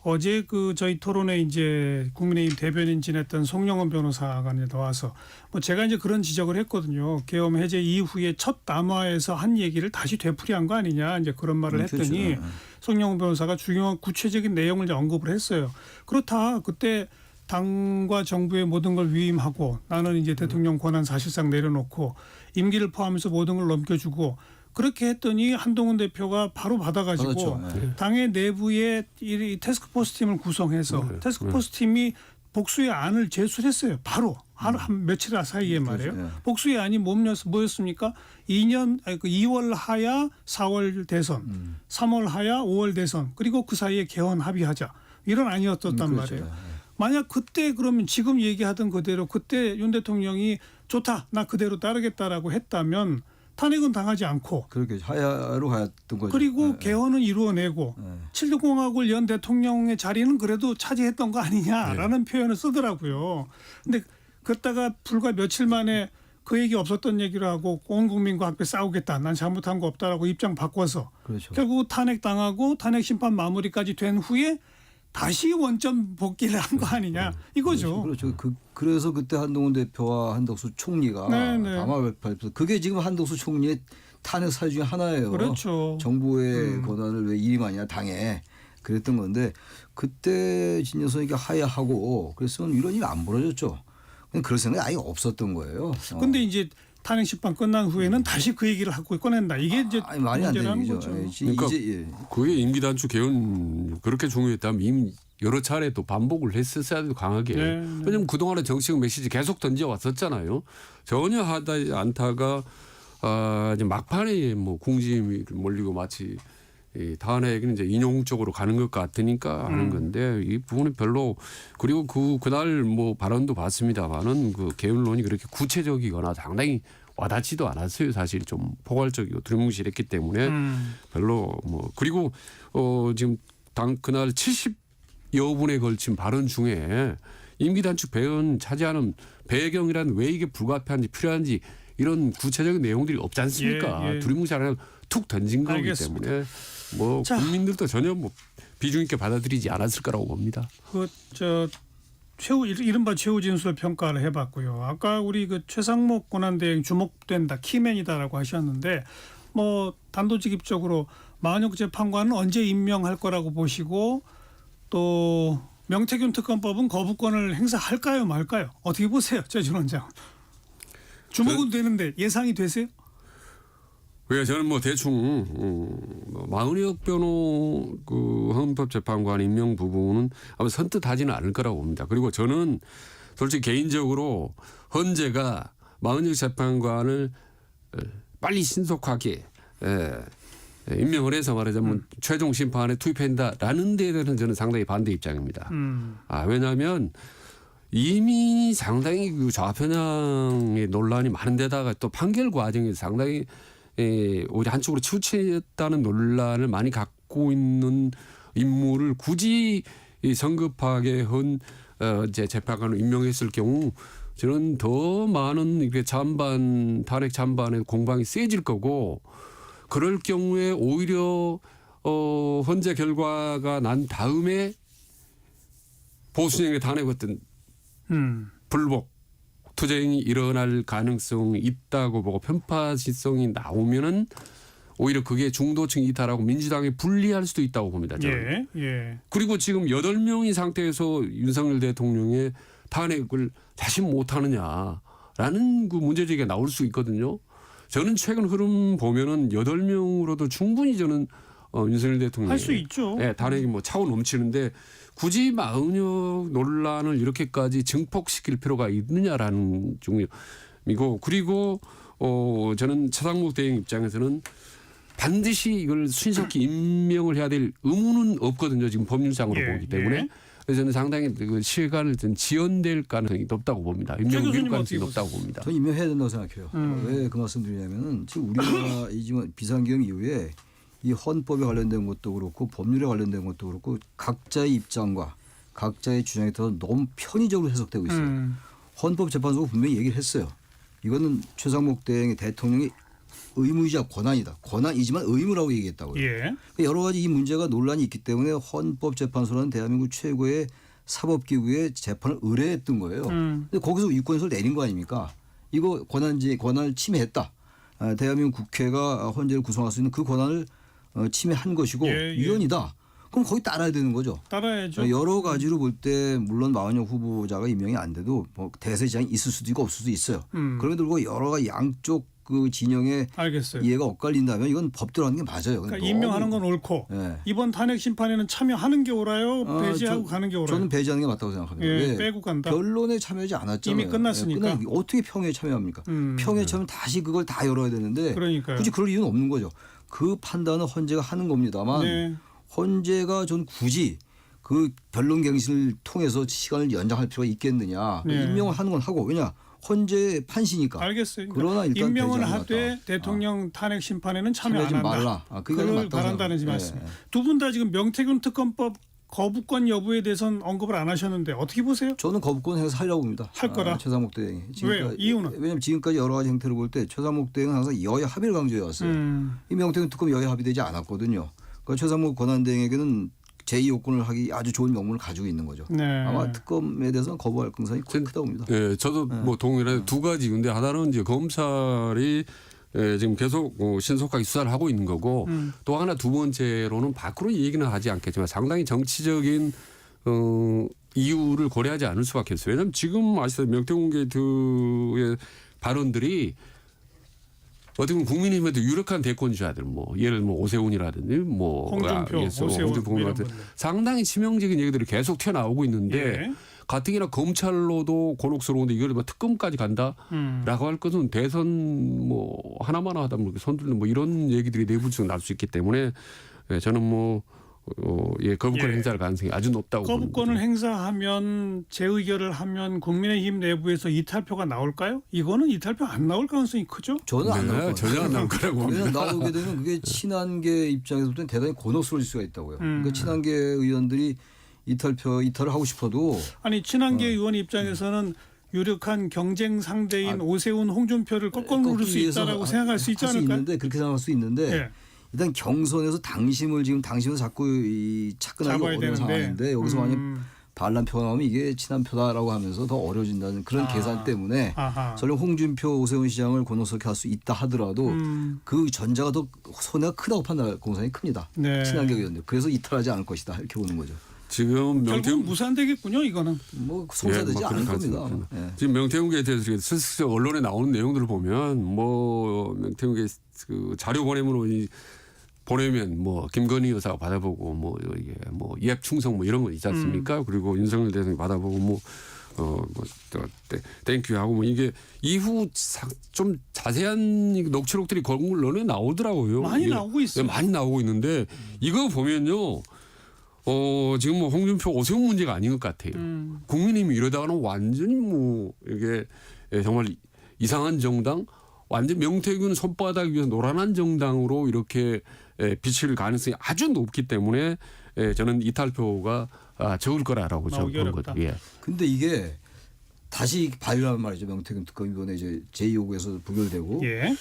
어제 저희 토론에 이제 국민의힘 대변인 지냈던 송영원 변호사가 나와서 뭐 제가 이제 그런 지적을 했거든요. 계엄 해제 이후에 첫 담화에서 한 얘기를 다시 되풀이한 거 아니냐 이제 그런 말을 했더니 송영원 변호사가 중요한 구체적인 내용을 이제 언급을 했어요. 그렇다. 그때 당과 정부의 모든 걸 위임하고 나는 이제 대통령 권한 사실상 내려놓고 임기를 포함해서 모든 걸 넘겨주고 그렇게 했더니 한동훈 대표가 바로 받아가지고 당의 내부에 이 태스크포스 팀을 구성해서 태스크포스 팀이 복수의 안을 제출했어요. 바로 한 며칠 사이에 말이에요. 복수의 안이 뭐였습니까? 2월 하야 4월 대선, 3월 하야 5월 대선 그리고 그 사이에 개헌 합의하자 이런 안이었단 말이에요. 만약 그때 그러면 지금 얘기하던 그대로 그때 윤 대통령이 좋다 나 그대로 따르겠다라고 했다면 탄핵은 당하지 않고 그렇게 하야로 갔던 거죠. 그리고 네. 개헌은 이루어내고 네. 7.6공화국을 연 대통령의 자리는 그래도 차지했던 거 아니냐라는 네. 표현을 쓰더라고요. 근데 그랬다가 불과 며칠 만에 그 얘기 없었던 얘기를 하고 온 국민과 함께 싸우겠다. 난 잘못한 거 없다라고 입장 바꿔서 그렇죠. 결국 탄핵 당하고 탄핵 심판 마무리까지 된 후에 다시 원점 복귀를 한 거 아니냐 이거죠. 그렇죠. 그래서 그때 한동훈 대표와 한덕수 총리가 네네. 담화 발표. 그게 지금 한덕수 총리의 탄핵 사유 중에 하나예요. 그렇죠. 정부의 권한을 왜 이임하냐 당에 그랬던 건데 그때 진여성에게 하야하고 그랬으면 이런 일이 안 벌어졌죠. 그냥 그럴 생각이 아예 없었던 거예요. 근데 이제 탄핵 심판 끝난 후에는 다시 그 얘기를 하고 꺼낸다. 이게 이제 아니, 말이 안 되는 문제라는 얘기죠. 거죠. 그러니까 이제 그게 임기단축 개헌 그렇게 중요했다면 이미 여러 차례 또 반복을 했었어야 돼도 강하게. 네, 네. 왜냐하면 그동안의 정치적 메시지 계속 던져왔었잖아요. 전혀 하지 않다가 이제 막판에 뭐 궁지에 몰리고 마치 이 탄핵은 이제 인용적으로 가는 것 같으니까 하는 건데 이 부분은 별로 그리고 그날 뭐 발언도 봤습니다만은 그 개헌론이 그렇게 구체적이거나 상당히 와닿지도 않았어요. 사실 좀 포괄적이고 두루뭉실했기 때문에 별로 뭐 그리고 지금 그날 70여 분에 걸친 발언 중에 임기단축 배헌 차지하는 배경이란 왜 이게 불가피한지 필요한지 이런 구체적인 내용들이 없지 않습니까? 예. 두루뭉실하게 툭 던진 거기 알겠습니다. 때문에 뭐 자. 국민들도 전혀 뭐 비중 있게 받아들이지 않았을 거라고 봅니다. 이른바 최후 진술 평가를 해봤고요. 아까 우리 그 최상목 권한대행 주목된다 키맨이다라고 하셨는데 뭐 단도직입적으로 마은혁 재판관은 언제 임명할 거라고 보시고 또 명태균 특검법은 거부권을 행사할까요 말까요? 어떻게 보세요, 최준 원장? 주목은 되는데 예상이 되세요? 왜 저는 뭐 대충 마은혁 변호 그 헌법재판관 임명 부분은 아마 선뜻하지는 않을 거라고 봅니다. 그리고 저는 솔직히 개인적으로 헌재가 마은혁 재판관을 빨리 신속하게 임명을 해서 말하자면 최종 심판에 투입한다라는 데에 대해서는 저는 상당히 반대 입장입니다. 왜냐하면 이미 상당히 그 좌편향의 논란이 많은 데다가 또 판결 과정에서 상당히 오히려 한쪽으로 치우쳤다는 논란을 많이 갖고 있는 인물을 굳이 성급하게 이제 재판관을 임명했을 경우 저는 더 많은 이렇게 탄핵 찬반의 공방이 세질 거고 그럴 경우에 오히려 헌재 결과가 난 다음에 보수정의 탄핵 어떤 불복 투쟁이 일어날 가능성이 있다고 보고 편파시성이 나오면은 오히려 그게 중도층 이탈하고 민주당에 불리할 수도 있다고 봅니다. 저는. 예. 그리고 지금 8명의 상태에서 윤석열 대통령의 탄핵을 다시 못하느냐라는 그 문제제기가 나올 수 있거든요. 저는 최근 흐름 보면은 8명으로도 충분히 저는 윤석열 대통령 할 수 있죠. 네, 탄핵이 뭐 차고 넘치는데 굳이 마은혁 논란을 이렇게까지 증폭시킬 필요가 있느냐라는 중이고 그리고 저는 차상목 대행 입장에서는 반드시 이걸 신속히 임명을 해야 될 의무는 없거든요. 지금 법률상으로 보기 때문에. 그래서 저는 상당히 그 시간을 좀 지연될 가능성이 높다고 봅니다. 임명을 미룰 가능성이 높다고 봅니다. 저는 임명해야 된다고 생각해요. 왜 그 말씀 드리냐면은 지금 우리나라 이 지금 비상경 이후에 이 헌법에 관련된 것도 그렇고 법률에 관련된 것도 그렇고 각자의 입장과 각자의 주장에 따라서 너무 편의적으로 해석되고 있어요. 헌법재판소가 분명히 얘기를 했어요. 이거는 최상목 대통령의 의무이자 권한이다. 권한이지만 의무라고 얘기했다고요. 예. 여러 가지 이 문제가 논란이 있기 때문에 헌법재판소라는 대한민국 최고의 사법기구에 재판을 의뢰했던 거예요. 근데 거기서 유권서를 내린 거 아닙니까? 이거 권한을 침해했다. 대한민국 국회가 헌재를 구성할 수 있는 그 권한을 침해한 것이고 위헌이다. 그럼 거기 따라야 되는 거죠. 따라야죠. 여러 가지로 볼 때 물론 마은혁 후보자가 임명이 안 돼도 뭐 대세 지장이 있을 수도 있고 없을 수도 있어요. 그럼에도 불구하고 여러 가지 양쪽 그 진영의 알겠어요. 이해가 엇갈린다면 이건 법대로 하는 게 맞아요. 그러니까 임명하는 건 옳고 네. 이번 탄핵 심판에는 참여하는 게 옳아요. 배제하고 가는 게 옳아요. 저는 배제하는 게 맞다고 생각합니다. 예, 왜? 빼고 간다. 변론에 참여하지 않았잖아요. 이미 끝났으니까. 어떻게 평회에 참여합니까? 평회에 참여하면 다시 그걸 다 열어야 되는데 그러니까요. 굳이 그럴 이유는 없는 거죠. 그 판단은 헌재가 하는 겁니다만 네. 헌재가 전 굳이 그 변론 갱신을 통해서 시간을 연장할 필요가 있겠느냐. 네. 임명을 하는 건 하고 왜냐 헌재 판시니까. 알겠어요. 그러나 일단 임명은 되지 않았다. 하되 대통령 탄핵 심판에는 참여 안 참여하지 한다. 말라. 그게 그걸 맞다고 바란다는 생각합니다. 말씀. 예, 예. 두 분 다 지금 명태균 특검법 거부권 여부에 대해서는 언급을 안 하셨는데 어떻게 보세요? 저는 거부권 행사하려고 봅니다. 할 거라? 최상목 대행이. 왜요? 이유는? 왜냐하면 지금까지 여러 가지 행태를 볼 때 최상목 대행은 항상 여야 합의를 강조해 왔어요. 이 명태균 특검 여야 합의되지 않았거든요. 그러니까 최상목 권한대행에게는 제2요건을 하기 아주 좋은 명분을 가지고 있는 거죠. 네. 아마 특검에 대해서는 거부할 가능성이 크다고 봅니다. 예, 저도 뭐 동의를 해요. 두 가지. 근데 하나는 이제 검찰이 지금 계속 신속하게 수사를 하고 있는 거고 또 하나 두 번째로는 밖으로 얘기는 하지 않겠지만 상당히 정치적인 이유를 고려하지 않을 수밖에 없어요. 왜냐하면 지금 아시다시피 명태균 게이트의 발언들이 어떻게 보면 국민의힘한테 유력한 대권주자들 뭐 예를 들면 오세훈이라든지 뭐 홍준표, 오세훈 홍준표 이런 같은 분들. 상당히 치명적인 얘기들이 계속 튀어나오고 있는데 예. 가뜩이나 검찰로도 곤혹스러운데 이걸 뭐 특검까지 간다라고 할 것은 대선 뭐 하나만 하다 보면 손들는 뭐 이런 얘기들이 내부적으로 날 수 있기 때문에 저는 뭐 거부권 예. 행사할 가능성이 아주 높다고 거부권을 봅니다. 행사하면 재의결을 하면 국민의힘 내부에서 이탈표가 나올까요? 이거는 이탈표 안 나올 가능성이 크죠. 저는 안 나올 거예요. 전혀 안 나올 거라고 왜냐하면 봅니다. 나오게 되면 그게 친한계 입장에서부터는 대단히 곤혹스러울 수가 있다고요. 그러니까 친한계 의원들이 이탈을 하고 싶어도 아니 친한계 의원 입장에서는 유력한 경쟁 상대인 오세훈, 홍준표를 꺾어 누를 수 있다라고 생각할 수 있지 않을까요? 그렇게 생각할 수 있는데 예. 일단 경선에서 당심을 자꾸 착근하기 잡아야 어려운 되는데. 상황인데 여기서 만약 반란표가 나오면 이게 친한표다라고 하면서 더 어려워진다는 그런 계산 때문에 아하. 설령 홍준표, 오세훈 시장을 곤혹스럽게 할 수 있다 하더라도 그 전자가 더 손해가 크다고 판단할 공산이 큽니다. 네. 친한계 의원들. 그래서 이탈하지 않을 것이다 이렇게 보는 거죠. 지금 결국 명태균 무산되겠군요. 이거는. 뭐 성사되지 뭐 않을 그럴 겁니다. 가능성이 예. 지금 명태균 게이트에서 슬슬 언론에 나오는 내용들을 보면 뭐 명태균 게이트 그 자료 보내면 뭐 김건희 여사가 받아보고 뭐 이게 뭐 이합 충성 뭐 이런 거 있지 않습니까? 그리고 윤석열 대통령이 받아보고 뭐 땡큐 하고 뭐 이게 이후 좀 자세한 녹취록들이 언론에 나오더라고요. 많이 이게 나오고 있어요. 많이 나오고 있는데 이거 보면요. 지금 뭐 홍준표 오세훈 문제가 아닌 것 같아요. 국민의힘이 이러다가는 완전히 뭐 이게 정말 이상한 정당, 완전 명태균 손바닥 위에서 노란한 정당으로 이렇게 비칠 가능성이 아주 높기 때문에 저는 이탈표가 적을 거라고 저는 보는 어렵다. 거죠. 예. 근데 이게 다시 발효하면 말이죠. 명태균 특검 이번에 이제 제2요구에서 부결되고 예.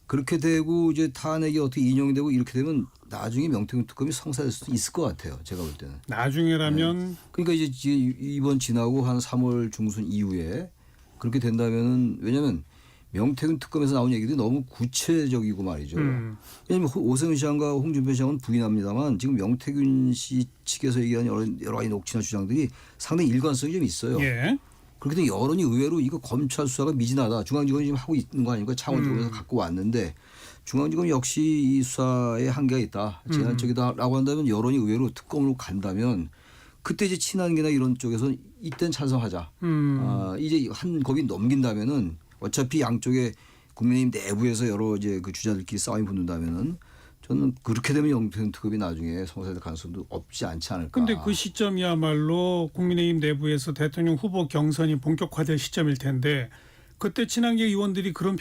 그렇게 되고 이제 탄핵이 어떻게 인용되고 이렇게 되면 나중에 명태균 특검이 성사될 수도 있을 것 같아요. 제가 볼 때는. 나중에라면 그러니까 이제 이번 지나고 한 3월 중순 이후에 그렇게 된다면은 왜냐하면 명태균 특검에서 나온 얘기들이 너무 구체적이고 말이죠. 왜냐하면 오세훈 시장과 홍준표 시장은 부인합니다만 지금 명태균 씨 측에서 얘기한 여러 가지 녹취나 주장들이 상당히 일관성이 좀 있어요. 예. 그렇게 되면 여론이 의외로 이거 검찰 수사가 미진하다. 중앙지검이 지금 하고 있는 거 아닙니까? 창원지검에서 갖고 왔는데 중앙지검 역시 이 수사에 한계가 있다. 제한적이다라고 한다면 여론이 의외로 특검으로 간다면 그때 이제 친한계나 이런 쪽에서는 이땐 찬성하자. 이제 한 겁이 넘긴다면은 어차피 양쪽에 국민의힘 내부에서 여러 이제 그 주자들끼리 싸움이 붙는다면은 저는 그렇게 되면 명태균 특검이 나중에 성사될 가능성도 없지 않지 않을까. 근데 그 시점이야말로 국민의힘 내부에서 대통령 후보 경선이 본격화될 시점일 텐데 그때 친한계 의원들이 그런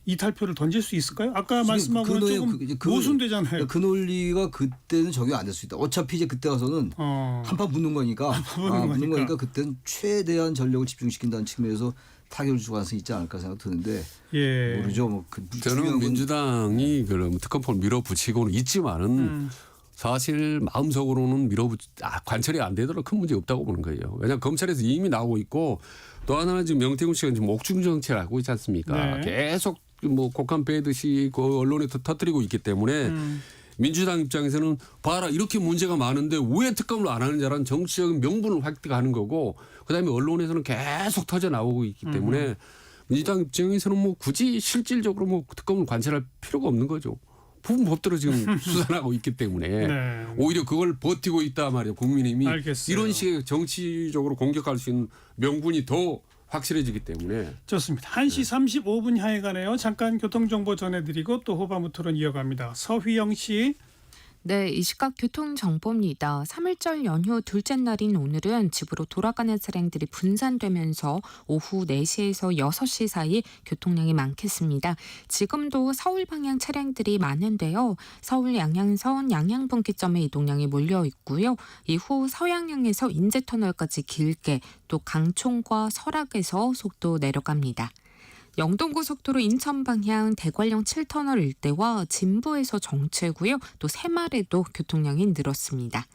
이탈표를 던질 수 있을까요? 아까 말씀하고는 조금 모순되잖아요. 그 논리가 그때는 적용 안 될 수 있다. 어차피 이제 그때 가서는 한판 붙는 거니까. 붙는 거니까 그때는 최대한 전력을 집중시킨다는 측면에서 타격을 줄 가능성이 있지 않을까 생각 드는데 예. 모르죠. 뭐 저는 민주당이 그럼 특검법을 밀어붙이고는 있지만은 사실 마음속으로는 관철이 안 되더라도 큰 문제 없다고 보는 거예요. 왜냐하면 검찰에서 이미 나오고 있고 또 하나는 지금 명태균 씨가 지금 옥중 정치를 하고 있지 않습니까? 네. 계속 뭐 곡한 빼듯이 그 언론에 터뜨리고 있기 때문에 민주당 입장에서는 봐라 이렇게 문제가 많은데 왜 특검을 안 하느냐라는 정치적인 명분을 획득하는 거고 그다음에 언론에서는 계속 터져 나오고 있기 때문에 민주당 입장에서는 뭐 굳이 실질적으로 뭐 특검을 관찰할 필요가 없는 거죠. 부분 법대로 지금 수사하고 있기 때문에 네. 오히려 그걸 버티고 있다 말이에요. 국민의힘이 알겠어요. 이런 식의 정치적으로 공격할 수 있는 명분이 더 확실해지기 때문에 좋습니다. 1시 35분 향해 가네요. 잠깐 교통정보 전해드리고 또 후반부 토론 이어갑니다. 서휘영 씨. 네, 이 시각 교통정보입니다. 3일절 연휴 둘째 날인 오늘은 집으로 돌아가는 차량들이 분산되면서 오후 4시에서 6시 사이 교통량이 많겠습니다. 지금도 서울 방향 차량들이 많은데요. 서울 양양선 양양분기점에 이동량이 몰려 있고요. 이후 서양향에서 인제터널까지 길게, 또 강촌과 설악에서 속도 내려갑니다. 영동고속도로 인천 방향 대관령 7터널 일대와 진부에서 정체고요. 또 새말에도 교통량이 늘었습니다.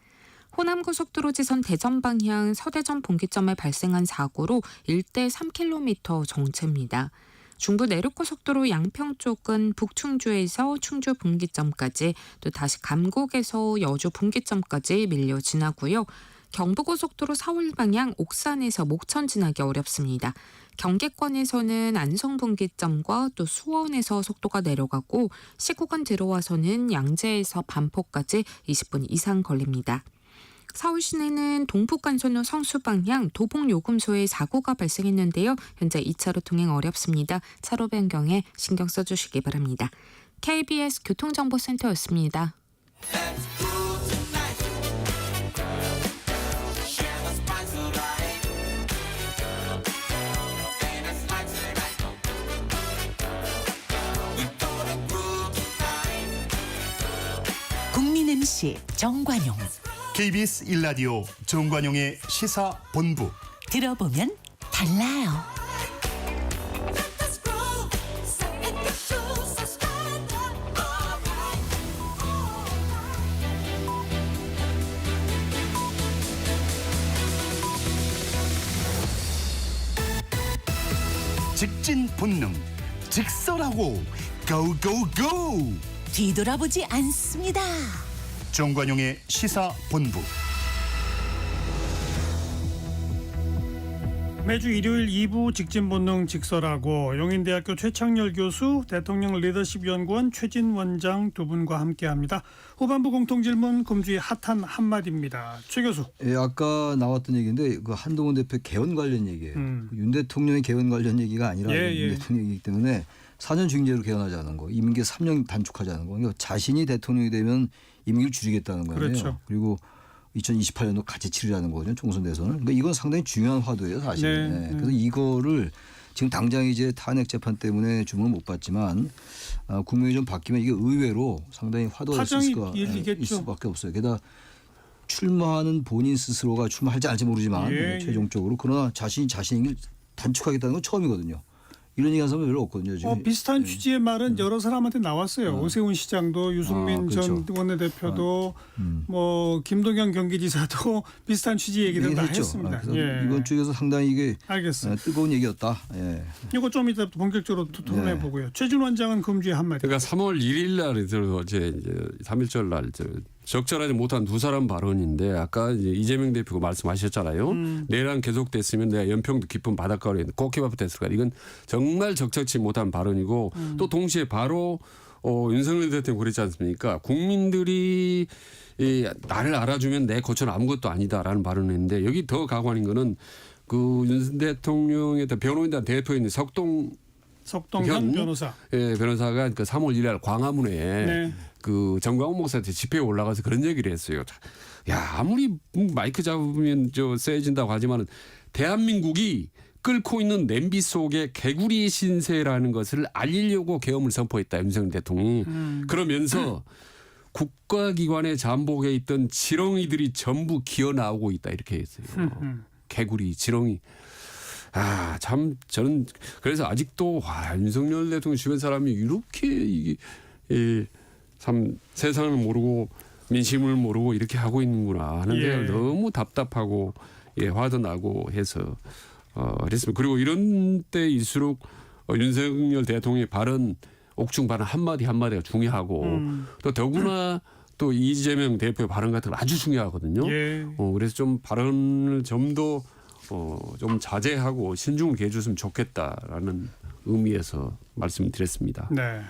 호남고속도로 지선 대전 방향 서대전 분기점에 발생한 사고로 일대 3km 정체입니다. 중부 내륙고속도로 양평 쪽은 북충주에서 충주 분기점까지, 또 다시 감곡에서 여주 분기점까지 밀려 지나고요. 경부고속도로 서울 방향 옥산에서 목천 지나기 어렵습니다. 경계권에서는 안성분기점과 또 수원에서 속도가 내려가고, 시구간 들어와서는 양재에서 반포까지 20분 이상 걸립니다. 서울 시내는 동북간선로 성수 방향 도봉요금소에 사고가 발생했는데요. 현재 2차로 통행 어렵습니다. 차로 변경에 신경 써주시기 바랍니다. KBS 교통정보센터였습니다. 국민 MC 정관용. KBS 1라디오 정관용의 시사본부. 들어보면 달라요. 직진 본능, 직설하고 고고고. 뒤돌아보지 않습니다. 정관용의 시사본부. 매주 일요일 2부 직진본능 직설하고 용인대학교 최창렬 교수, 대통령 리더십 연구원 최진 원장 두 분과 함께합니다. 후반부 공통질문 금주의 핫한 한마디입니다. 최 교수. 예, 아까 나왔던 얘기인데 그 한동훈 대표 개헌 관련 얘기예요. 윤 대통령의 개헌 관련 얘기가 아니라 윤 대통령 얘기이기 때문에 4년 중임제로 개헌하자는 거, 임기 3년 단축하자는 거. 그러니까 자신이 대통령이 되면 임기를 줄이겠다는 거예요. 그렇죠. 그리고 2028년도 같이 치르자는 거거든요. 총선 대선을. 그러니까 이건 상당히 중요한 화두예요, 사실. 네. 그래서 이거를 지금 당장 이제 탄핵 재판 때문에 주문을 못 받지만 국민이 좀 바뀌면 이게 의외로 상당히 화두가 될 수 있을 수밖에 없어요. 게다가 출마하는 본인 스스로가 출마할지 알지 모르지만 최종적으로 그러나 자신이 자신을 단축하겠다는 건 처음이거든요. 이런 얘기하는 사람은 별로 없거든요. 지금. 비슷한 취지의 말은 여러 사람한테 나왔어요. 오세훈 시장도, 유승민 전 원내대표도, 뭐 김동연 경기지사도 비슷한 취지 얘기를 다 했습니다. 이번 주에서 상당히 이게 알겠어요. 뜨거운 얘기였다. 예. 이거 좀 이따 본격적으로 토론해 보고요. 최준 원장은 금주의 한마디. 그러니까 3월 1일 날에 이제 3일절 날 적절하지 못한 두 사람 발언인데, 아까 이제 이재명 대표가 말씀하셨잖아요. 내란 계속됐으면 내가 연평도 깊은 바닷가로 고개밥 됐을 거야. 이건 정말 적절치 못한 발언이고, 또 동시에 바로 윤석열 대통령 그랬지 않습니까? 국민들이 나를 알아주면 내 고초는 아무것도 아니다라는 발언을 했는데, 여기 더 가관인 거는 그 윤 대통령의 변호인단 대표인 석동현 변호사. 예, 변호사가 그 3월 1일 날 광화문에 그 정광훈 목사한테 집회에 올라가서 그런 얘기를 했어요. 야, 아무리 마이크 잡으면 세진다고 하지만은 대한민국이 끓고 있는 냄비 속에 개구리 신세라는 것을 알리려고 계엄을 선포했다, 윤석열 대통령이. 그러면서 국가기관의 잠복에 있던 지렁이들이 전부 기어 나오고 있다, 이렇게 했어요. 개구리, 지렁이. 참 저는 그래서 아직도 윤석열 대통령 주변 사람이 이렇게 참 세상을 모르고 민심을 모르고 이렇게 하고 있는구나 하는 게 너무 답답하고 화도 나고 해서 그랬습니다. 그리고 이런 때일수록 윤석열 대통령의 발언, 옥중 발언 한마디 한마디가 중요하고 또 더구나 또 이재명 대표의 발언 같은 거 아주 중요하거든요. 그래서 좀 발언을 좀 더 좀 자제하고 신중을 기해줬으면 좋겠다라는 의미에서 말씀드렸습니다. 네,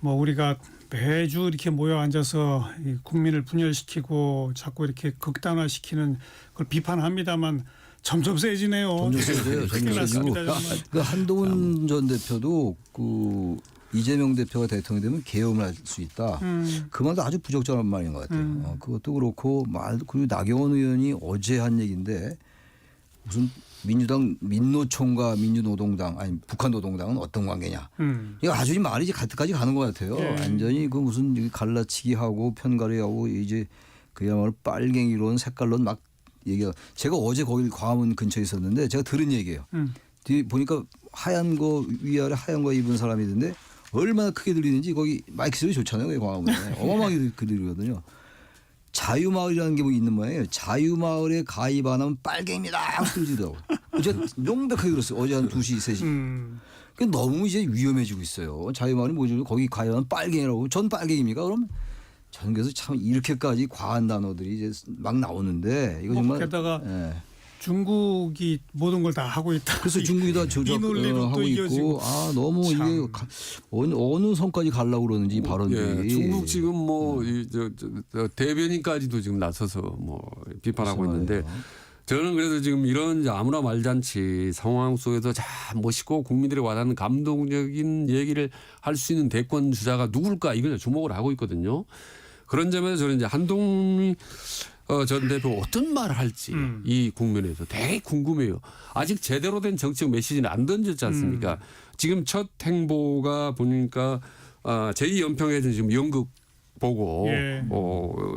뭐 우리가 매주 이렇게 모여 앉아서 국민을 분열시키고 자꾸 이렇게 극단화시키는 걸 비판합니다만 점점 세지네요. 점점 세져요. 큰일 났습니다. 그 한동훈 전 대표도 그 이재명 대표가 대통령이 되면 계엄을 할 수 있다. 그 말도 아주 부적절한 말인 것 같아요. 그것도 그렇고 그리고 나경원 의원이 어제 한 얘기인데 무슨 민주당 민노총과 민주노동당 아니 북한노동당은 어떤 관계냐. 이거 아주 말이 이제 가득까지 가는 것 같아요. 예. 완전히 그 무슨 갈라치기하고 편가르기하고 이제 그야말로 빨갱이론 색깔론 막 얘기가. 제가 어제 거기 광화문 근처에 있었는데 제가 들은 얘기예요. 뒤에 보니까 하얀 거 위아래 하얀 거 입은 사람이 있는데 얼마나 크게 들리는지 거기 마이크 소리 좋잖아요. 거기 광화문에. 어마어마하게 들리거든요. 자유마을이라는 게 뭐 있는 모양이에요. 자유마을에 가입 안 하면 빨갱입니다. 들리더라고요. 제가 명백하게 들었어요. 어제 한 2시, 3시. 그러니까 너무 이제 위험해지고 있어요. 자유마을이 뭐죠? 거기 가입하면 빨갱이라고. 전 빨갱입니까? 그럼 저는 그래서 참 이렇게까지 과한 단어들이 이제 막 나오는데 이거 정말. 게다가 예. 중국이 모든 걸 다 하고 있다. 그래서 중국이 다 이 논리로 하고 또 있고 이어지고. 너무 참. 이게 어느 선까지 가려고 그러는지 이 발언들이. 예, 중국 지금 뭐 대변인까지도 지금 나서서 뭐 비판하고 글쎄 있는데 말이에요. 저는 그래서 지금 이런 이제 아무나 말잔치 상황 속에서 자 멋있고 국민들이 와닿는 감동적인 얘기를 할 수 있는 대권 주자가 누굴까 이걸 주목을 하고 있거든요. 그런 점에서 저는 이제 한동훈 전 대표 어떤 말을 할지 이 국면에서 되게 궁금해요. 아직 제대로 된 정책 메시지는 안 던졌지 않습니까? 지금 첫 행보가 보니까 제2연평에서 지금 연극 보고 예.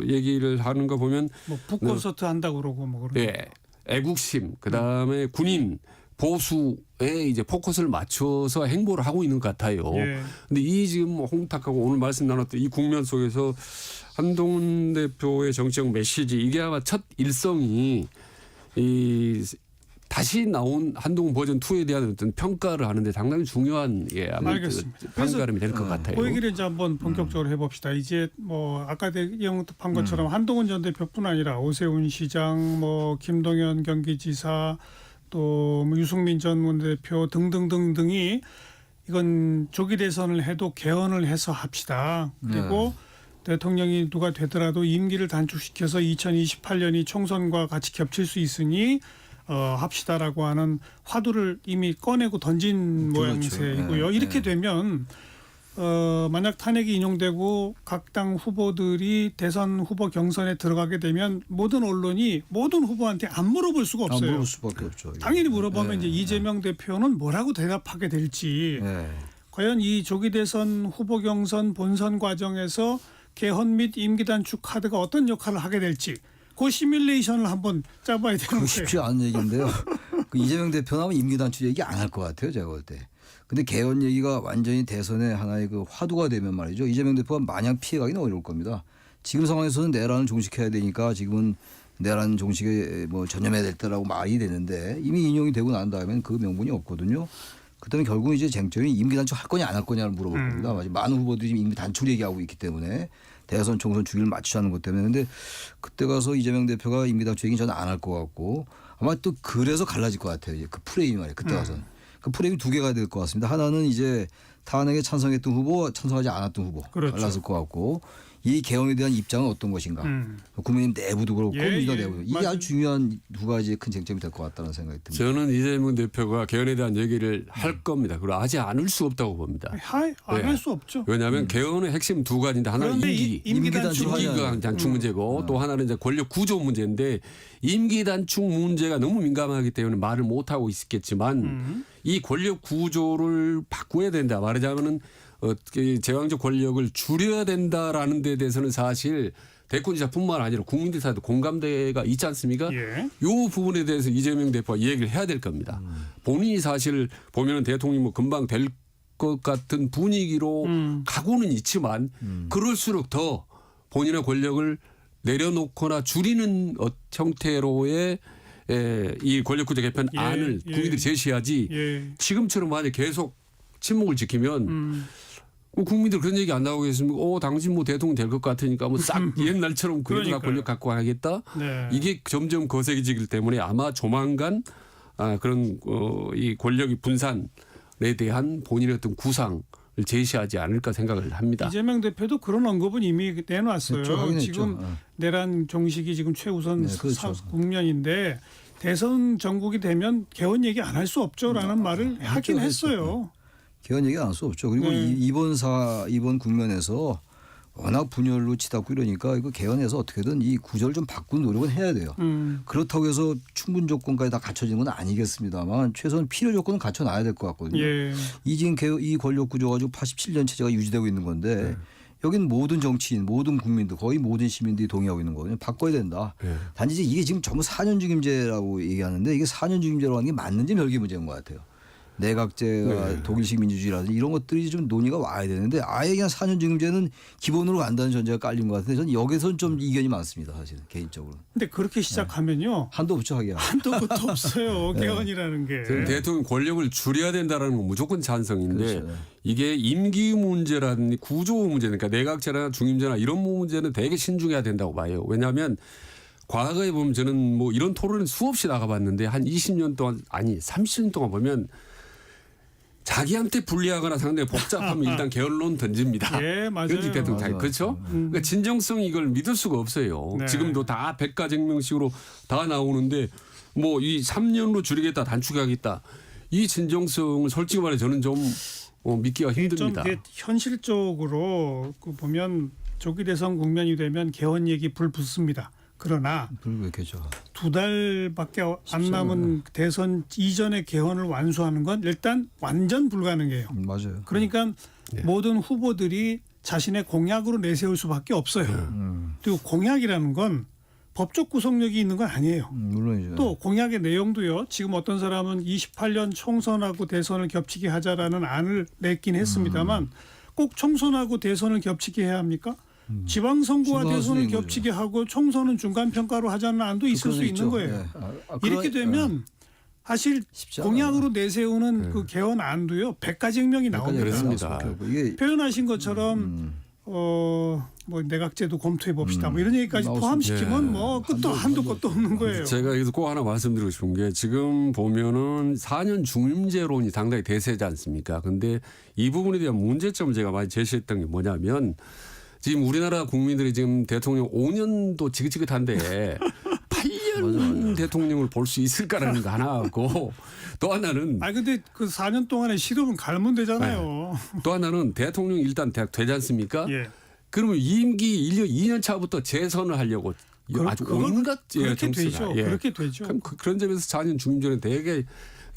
얘기를 하는 거 보면 뭐 북콘서트 한다고 그러고 뭐 그런. 예, 애국심 그다음에 군인 보수에 이제 포커스를 맞춰서 행보를 하고 있는 것 같아요. 예. 근데 이 지금 홍탁하고 오늘 말씀 나눴던 이 국면 속에서 한동훈 대표의 정치적 메시지 이게 아마 첫 일성이 이 다시 나온 한동훈 버전 2에 대한 어떤 평가를 하는데 상당히 중요한 아마 알겠습니다. 판가름이 될 것 같아요. 그 얘기를 이제 한번 본격적으로 해봅시다. 이제 뭐 아까 영업한 것처럼 한동훈 전 대표뿐 아니라 오세훈 시장, 뭐 김동연 경기지사, 또뭐 유승민 전 원내대표 등등등등이 이건 조기 대선을 해도 개헌을 해서 합시다. 그리고 대통령이 누가 되더라도 임기를 단축시켜서 2028년이 총선과 같이 겹칠 수 있으니 합시다라고 하는 화두를 이미 꺼내고 던진 모양새이고요. 네. 이렇게 되면 만약 탄핵이 인용되고 각 당 후보들이 대선 후보 경선에 들어가게 되면 모든 언론이 모든 후보한테 안 물어볼 수가 없어요. 물을 수밖에 없죠. 당연히 물어보면 네. 이제 이재명 대표는 뭐라고 대답하게 될지 네. 과연 이 조기 대선 후보 경선 본선 과정에서 개헌 및 임기 단축 카드가 어떤 역할을 하게 될지 그 시뮬레이션을 한번 짜봐야 되는 거예요. 쉽지 않은 얘기인데요. 그 이재명 대표는 아마 임기 단축 얘기 안 할 것 같아요. 제가 볼 때. 근데 개헌 얘기가 완전히 대선의 하나의 그 화두가 되면 말이죠. 이재명 대표가 마냥 피해가기는 어려울 겁니다. 지금 상황에서는 내란을 종식해야 되니까 지금은 내란 종식에 뭐 전념해야 될 때라고 말이 되는데 이미 인용이 되고 난 다음엔 그 명분이 없거든요. 그다음에 결국 이제 쟁점이 임기 단축 할 거냐 안 할 거냐를 물어볼 겁니다. 많은 후보들이 지금 임기 단축 얘기하고 있기 때문에 대선 총선 주기를 맞추자는 것 때문에. 근데 그때 가서 이재명 대표가 임기 단축 얘기는 저는 안 할 것 같고 아마 또 그래서 갈라질 것 같아요. 이제 그 프레임이 말이에요. 그때 가서는. 그 프레임이 두 개가 될 것 같습니다. 하나는 이제 탄핵에 찬성했던 후보, 찬성하지 않았던 후보 그렇죠. 갈랐을 것 같고 이 개헌에 대한 입장은 어떤 것인가. 국민의힘 내부도 그렇고 예, 민주당 예. 내부도. 이게 맞아요. 아주 중요한 두 가지의 큰 쟁점이 될 것 같다는 생각이 듭니다. 저는 이재명 대표가 개헌에 대한 얘기를 할 겁니다. 그리고 하지 않을 수 없다고 봅니다. 안 네. 할 수 없죠. 왜냐하면 개헌의 핵심 두 가지인데 하나는 그런데 임기. 임기 단축 단축 하냐. 임기 단축 문제고 또 하나는 이제 권력 구조 문제인데 임기 단축 문제가 너무 민감하기 때문에 말을 못 하고 있었겠지만 이 권력 구조를 바꿔야 된다. 말하자면은 제왕적 권력을 줄여야 된다라는 데 대해서는 사실 대권주자뿐만 아니라 국민들 사이도 공감대가 있지 않습니까? 예. 이 부분에 대해서 이재명 대표가 얘기를 해야 될 겁니다. 본인이 사실 보면은 대통령이 뭐 금방 될 것 같은 분위기로 가고는 있지만 그럴수록 더 본인의 권력을 내려놓거나 줄이는 형태로의 이 권력구조 개편 예, 안을 예. 국민들이 제시하지 예. 지금처럼 만약 계속 침묵을 지키면 뭐 국민들 그런 얘기 안 나오겠습니까? 당신 뭐 대통령 될 것 같으니까 뭐 싹 옛날처럼 그래도 나 그러니까요. 권력 갖고 하겠다. 네. 이게 점점 거세지기 때문에 아마 조만간 그런 이 권력의 분산에 대한 본인의 어떤 구상을 제시하지 않을까 생각을 합니다. 이재명 대표도 그런 언급은 이미 내놨어요. 했죠, 확인했죠. 지금 내란 종식이 지금 최우선 네, 그렇죠. 국면인데 대선 전국이 되면 개헌 얘기 안 할 수 없죠라는 말을 하긴 했죠. 했어요. 개헌 얘기 안 할 수 없죠. 그리고 네. 이번 국면에서 워낙 분열로 치닫고 이러니까 이거 개헌해서 어떻게든 이 구조를 좀 바꾸는 노력은 해야 돼요. 그렇다고 해서 충분 조건까지 다 갖춰지는 건 아니겠습니다만 최소한 필요 조건은 갖춰놔야 될 것 같거든요. 예. 이 권력 구조 가지고 87년 체제가 유지되고 있는 건데 여기는 모든 정치인, 모든 국민들, 거의 모든 시민들이 동의하고 있는 거거든요. 바꿔야 된다. 단지 이게 지금 전부 4년중임제라고 얘기하는데 이게 4년중임제로 하는 게 맞는지 별개 문제인 것 같아요. 내각제가 독일식 민주주의라든지 이런 것들이 좀 논의가 와야 되는데 아예 그냥 4년중임제는 기본으로 간다는 전제가 깔린 것 같아서 저는 여기서는 좀 이견이 많습니다. 사실은 개인적으로. 근데 그렇게 시작하면요. 한도 없죠 하기야. 한도 끝도 없어요. 개헌이라는 게. 저는 대통령 권력을 줄여야 된다라는 건 무조건 찬성인데 그렇죠. 이게 임기 문제라든지 구조 문제니까 내각제나 중임제나 이런 문제는 되게 신중해야 된다고 봐요. 왜냐하면 과거에 보면 저는 뭐 이런 토론을 수없이 나가봤는데 한 20년 동안 아니 30년 동안 보면 자기한테 불리하거나 상당히 복잡하면 일단 개헌론 던집니다. 예, 맞아요. 그런지 대통령 맞아요. 그렇죠? 그러니까 진정성 이걸 믿을 수가 없어요. 네. 지금도 다 백가쟁명식으로 다 나오는데 뭐 이 3년으로 줄이겠다 단축하겠다 이 진정성을 솔직히 말해 저는 좀 믿기가 힘듭니다. 좀 이게 현실적으로 그 보면 조기 대선 국면이 되면 개헌 얘기 불 붙습니다. 그러나 불백해죠. 2달밖에 안 남은 대선 이전의 개헌을 완수하는 건 일단 완전 불가능해요. 맞아요. 그러니까 모든 후보들이 자신의 공약으로 내세울 수밖에 없어요. 그리고 공약이라는 건 법적 구속력이 있는 건 아니에요. 물론이죠. 또 공약의 내용도요. 지금 어떤 사람은 28년 총선하고 대선을 겹치게 하자라는 안을 냈긴 했습니다만 꼭 총선하고 대선을 겹치게 해야 합니까? 지방선거와 중간 대선을 선거인 겹치게 하고 총선은 중간평가로 하자는 안도 있을 수 있는 거예요. 이렇게 되면 사실 쉽지 않아요. 공약으로 내세우는 그 개헌 안도요. 백가쟁명이 나옵니다. 그렇습니다. 이게 표현하신 것처럼 뭐 내각제도 검토해 봅시다. 뭐 이런 얘기까지 나올 수 포함시키면 뭐 끝도 한도 끝도 없는 거예요. 제가 여기서 꼭 하나 말씀드리고 싶은 게 지금 보면은 4년 중임제론이 상당히 대세지 않습니까? 근데 이 부분에 대한 문제점을 제가 많이 제시했던 게 뭐냐면 지금 우리나라 국민들이 지금 대통령 5년도 지긋지긋한데 8년 대통령을 볼 수 있을까라는 거 하나고 또 하나는 아 근데 그 4년 동안에 시도는 갈면 되잖아요. 또 하나는 대통령이 일단 되지 않습니까? 예. 그러면 임기 1년 2년 차부터 재선을 하려고 아주 온갖 그렇게 정치가. 되죠. 예. 그렇게 되죠. 그런 점에서 4년 중임제는 되게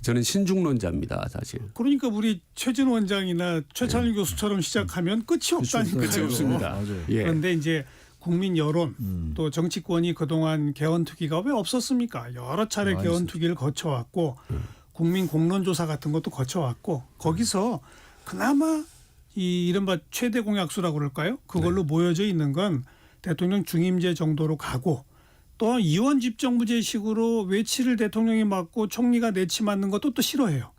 저는 신중론자입니다, 사실. 그러니까 우리 최진 원장이나 최찬일 교수처럼 시작하면 끝이 없다니까요. 끝이 없습니다. 맞아요. 예. 그런데 이제 국민 여론 또 정치권이 그동안 개헌 투기가 왜 없었습니까? 여러 차례 많이 개헌 투기를 거쳐왔고 국민 공론조사 같은 것도 거쳐왔고 거기서 그나마 이 이른바 최대 공약수라고 그럴까요? 그걸로 모여져 있는 건 대통령 중임제 정도로 가고 또 이원 집정부제식으로 외치를 대통령이 맡고 총리가 내치 맡는 것도 또 싫어해요.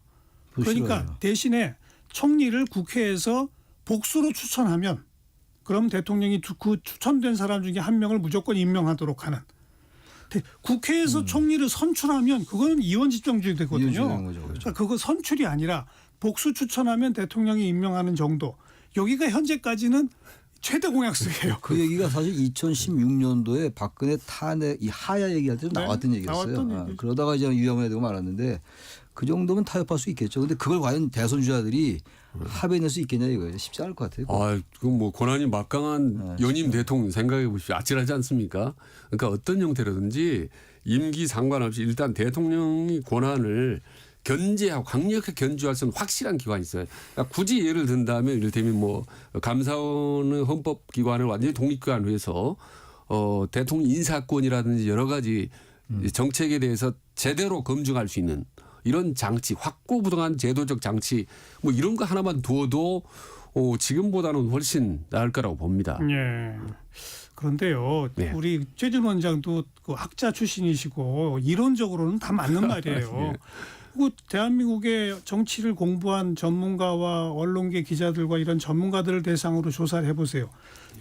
그러니까 싫어요. 대신에 총리를 국회에서 복수로 추천하면 그럼 대통령이 그 추천된 사람 중에 한 명을 무조건 임명하도록 하는. 국회에서 총리를 선출하면 그거는 이원 집정주의 되거든요. 이원집정인 거죠, 그렇죠. 그러니까 그거 선출이 아니라 복수 추천하면 대통령이 임명하는 정도. 여기가 현재까지는 최대 공약수예요. 그 얘기가 사실 2016년도에 박근혜 탄핵 이 하야 얘기할 때도 네, 나왔던 얘기였어요. 나왔던 얘기죠. 그러다가 이제 위험해 되고 말았는데 그 정도면 타협할 수 있겠죠. 근데 그걸 과연 대선 주자들이 합의낼 수 있겠냐 이거예요. 쉽지 않을 것 같아요. 아, 그럼 뭐 권한이 막강한 연임 대통령 생각해 보십시오. 아찔하지 않습니까? 그러니까 어떤 형태로든지 임기 상관없이 일단 대통령이 권한을 견제하고 강력하게 견제할 수 있는 확실한 기관이 있어요. 그러니까 굳이 예를 든다면 이를테면 뭐 감사원은 헌법기관을 완전히 독립기관으로 해서 대통령 인사권이라든지 여러 가지 정책에 대해서 제대로 검증할 수 있는 이런 장치, 확고부동한 제도적 장치 뭐 이런 거 하나만 두어도 지금보다는 훨씬 나을 거라고 봅니다. 예. 그런데요, 네. 우리 최진 원장도 그 학자 출신이시고 이론적으로는 다 맞는 말이에요. 예. 그리고 대한민국의 정치를 공부한 전문가와 언론계 기자들과 이런 전문가들을 대상으로 조사를 해보세요.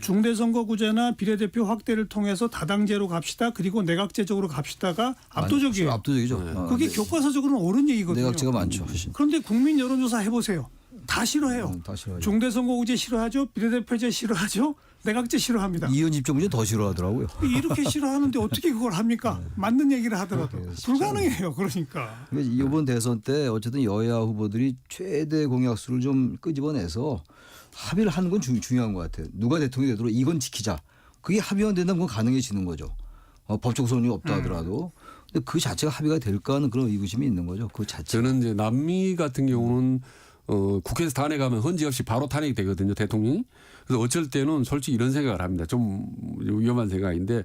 중대선거구제나 비례대표 확대를 통해서 다당제로 갑시다. 그리고 내각제적으로 갑시다가 압도적이에요. 압도적이죠. 그게 교과서적으로는 옳은 얘기거든요. 내각제가 많죠. 훨씬. 그런데 국민 여론조사 해보세요. 다 싫어해요. 다 싫어하죠. 중대선거구제 싫어하죠. 비례대표제 싫어하죠. 내각제 싫어합니다. 이혼 집정 문제 더 싫어하더라고요. 이렇게 싫어하는데 어떻게 그걸 합니까? 맞는 얘기를 하더라도 불가능해요. 그러니까. 이번 대선 때 어쨌든 여야 후보들이 최대 공약수를 좀 끄집어내서 합의를 하는 건 중요한 것 같아요. 누가 대통령이 되도록 이건 지키자. 그게 합의가 된다면 그건 가능해지는 거죠. 법적 소원이 없다 하더라도. 근데 그 자체가 합의가 될까 하는 그런 의구심이 있는 거죠. 그 자체가. 저는 이제 남미 같은 경우는 국회에서 탄핵하면 헌지 없이 바로 탄핵이 되거든요, 대통령이. 그래서 어쩔 때는 솔직히 이런 생각을 합니다. 좀 위험한 생각인데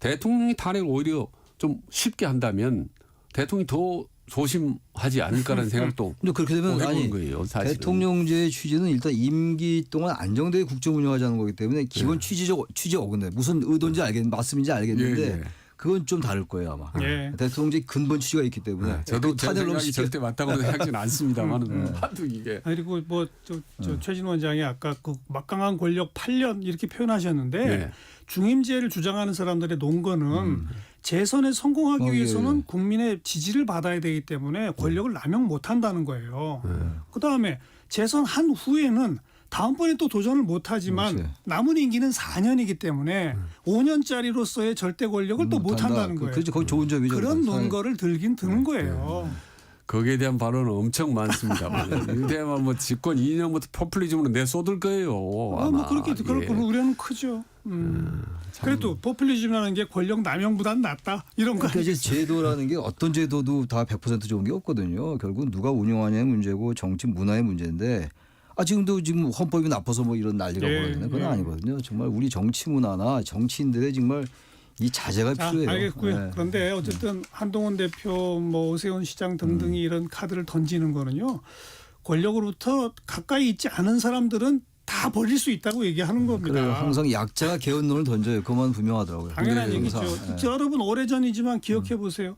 대통령이 탄핵을 오히려 좀 쉽게 한다면 대통령이 더 조심하지 않을까라는 생각도 근데 그렇게 되면 해보는 거예요, 사실은. 대통령제의 취지는 일단 임기 동안 안정되게 국정 운영하자는 거기 때문에 기본 취지 어긋나요. 무슨 의도인지 말씀인지 알겠는데 예, 예. 그건 좀 다를 거예요 아마. 예. 대통령제 근본 취지가 있기 때문에. 저도 제 탄핵을 생각이 절대 맞다고 생각하지는 않습니다만은 하도 이게 그리고 뭐 최진 원장이 아까 그 막강한 권력 8년 이렇게 표현하셨는데 예. 중임제를 주장하는 사람들의 논거는 재선에 성공하기 위해서는 예. 국민의 지지를 받아야 되기 때문에 권력을 남용 못한다는 거예요. 그다음에 재선한 후에는 다음번에 또 도전을 못하지만 그렇지. 남은 임기는 4년이기 때문에 5년짜리로서의 절대 권력을 또 못한다는 거예요. 그렇죠. 거기 좋은 점이죠. 그런 사실. 논거를 들긴 드는 거예요. 거기에 대한 발언은 엄청 많습니다. 이대만 뭐 집권 2년부터 포퓰리즘으로 내쏟을 거예요. 뭐 아마. 그렇게 그럴 예. 거는 우려는 크죠. 그래도 포퓰리즘이라는 게 권력 남용보다는 낫다 이런 거. 그러니까 이제 제도라는 게 어떤 제도도 다 100% 좋은 게 없거든요. 결국 누가 운영하냐의 문제고 정치 문화의 문제인데 지금도 지금 헌법이 나빠서 뭐 이런 난리가 예, 벌어지는 건 예. 아니거든요. 정말 우리 정치 문화나 정치인들의 정말 이 자제가 자, 필요해요. 알겠고요. 네. 그런데 어쨌든 한동훈 대표, 뭐 오세훈 시장 등등이 이런 카드를 던지는 거는요. 권력으로부터 가까이 있지 않은 사람들은 다 버릴 수 있다고 얘기하는 겁니다. 그래요. 항상 약자가 개헌론을 던져요. 그만 분명하더라고요. 당연한 네, 얘기죠. 항상. 여러분 오래전이지만 기억해 보세요.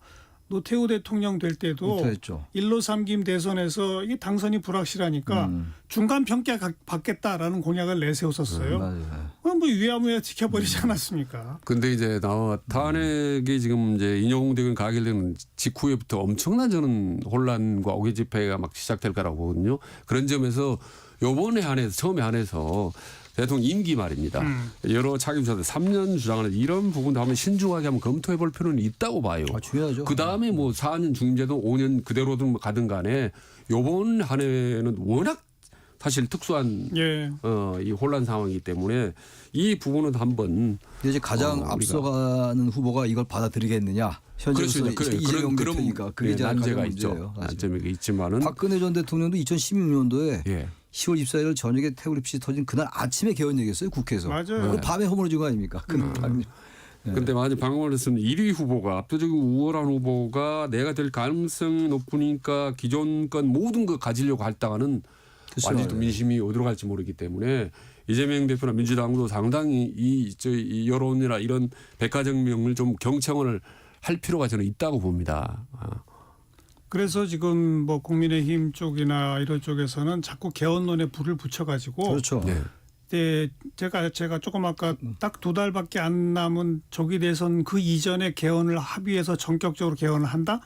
노태우 대통령 될 때도 못했죠. 1로 3김 대선에서 이게 당선이 불확실하니까 중간 평가 받겠다라는 공약을 내세웠었어요. 맞아요. 그럼 뭐 위야무야 지켜버리지 않았습니까? 근데 이제 탄핵이 지금 이제 인용되고 가결되는 직후에부터 엄청난 저는 혼란과 오개 집회가 막 시작될 거라고 보거든요. 그런 점에서 요번에 한해서 처음에 한해서 대통령 임기 말입니다. 여러 차기주자들 3년 주장하는 이런 부분도 한번 신중하게 한번 검토해 볼 필요는 있다고 봐요. 중요하죠. 그다음에 뭐 4년 중임제도 5년 그대로든 가든 간에 요번 한 해는 워낙 사실 특수한 예. 이 혼란 상황이기 때문에 이 부분은 한번 근데 이제 가장 우리가 앞서가는 후보가 이걸 받아들이겠느냐. 현재로서 그렇죠. 이재명 대표니까 그게 이제 난제가 가장 있죠. 문제예요. 사실. 난점이 있지만은 박근혜 전 대통령도 2016년도에 예. 10월 24일 저녁에 태블릿이 터진 그날 아침에 개헌 얘기했어요. 국회에서. 맞아요. 그 밤에 허물어진 거 아닙니까? 그날 밤에. 근데 만약 방금을 했으면 1위 후보가 압도적으로 우월한 후보가 내가 될 가능성이 높으니까 기존 건 모든 거 가지려고 할다가는 완전히 또 민심이 어디로 갈지 모르기 때문에 이재명 대표나 민주당도 상당히 이 여론이나 이런 백화점명을 좀 경청을 할 필요가 저는 있다고 봅니다. 그래서 지금 뭐 국민의힘 쪽이나 이런 쪽에서는 자꾸 개헌론에 불을 붙여가지고 그렇죠. 네. 네, 제가 조금 아까 딱 2달밖에 안 남은 조기 대선 그 이전에 개헌을 합의해서 전격적으로 개헌을 한다.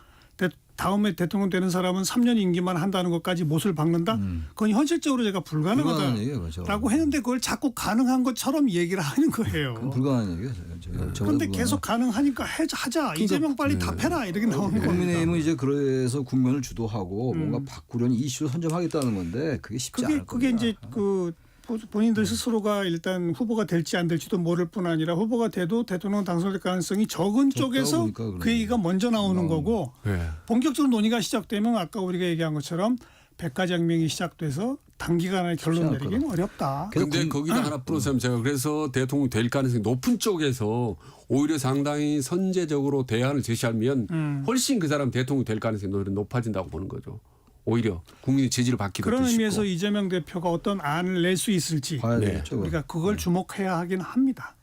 다음에 대통령 되는 사람은 3년 임기만 한다는 것까지 못을 박는다. 그건 현실적으로 제가 불가능한 얘기예요, 불가능하다라고 그렇죠. 했는데 그걸 자꾸 가능한 것처럼 얘기를 하는 거예요. 그건 불가능한 얘기예요. 그런데 계속 가능하니까 하자. 이재명 빨리 답해라 이렇게 나오는 겁니다. 국민의힘은 이제 그래서 국면을 주도하고 뭔가 바꾸려는 이슈를 선점하겠다는 건데 그게 쉽지 않을 그게 겁니다. 이제 그 본인들 스스로가 일단 후보가 될지 안 될지도 모를 뿐 아니라 후보가 돼도 대통령 당선될 가능성이 적은 쪽에서 보니까 그러네. 그 얘기가 먼저 나오는 거고 네. 본격적으로 논의가 시작되면 아까 우리가 얘기한 것처럼 백가장명이 시작돼서 단기간에 결론 않을 내리기는 어렵다. 근데 거기다 하나 풀어서면 제가 그래서 대통령 될 가능성이 높은 쪽에서 오히려 상당히 선제적으로 대안을 제시하면 훨씬 그 사람 대통령 될 가능성이 높아진다고 보는 거죠. 오히려 국민의 지지를 받기도 그런 쉽고. 의미에서 이재명 대표가 어떤 안을 낼 수 있을지 봐야 네. 되겠죠. 우리가 그걸 주목해야 하긴 합니다.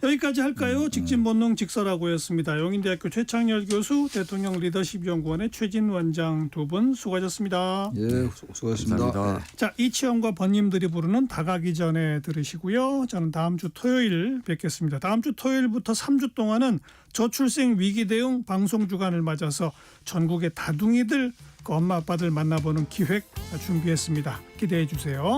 여기까지 할까요? 직진본능 직설하고였습니다. 용인대학교 최창열 교수, 대통령 리더십 연구원의 최진 원장 두 분 수고하셨습니다. 예, 수고하셨습니다. 감사합니다. 네. 자, 이치영과 번님들이 부르는 다가기 전에 들으시고요. 저는 다음 주 토요일 뵙겠습니다. 다음 주 토요일부터 3주 동안은 저출생 위기 대응 방송 주간을 맞아서 전국의 다둥이들 그 엄마 아빠들 만나보는 기획 준비했습니다. 기대해 주세요.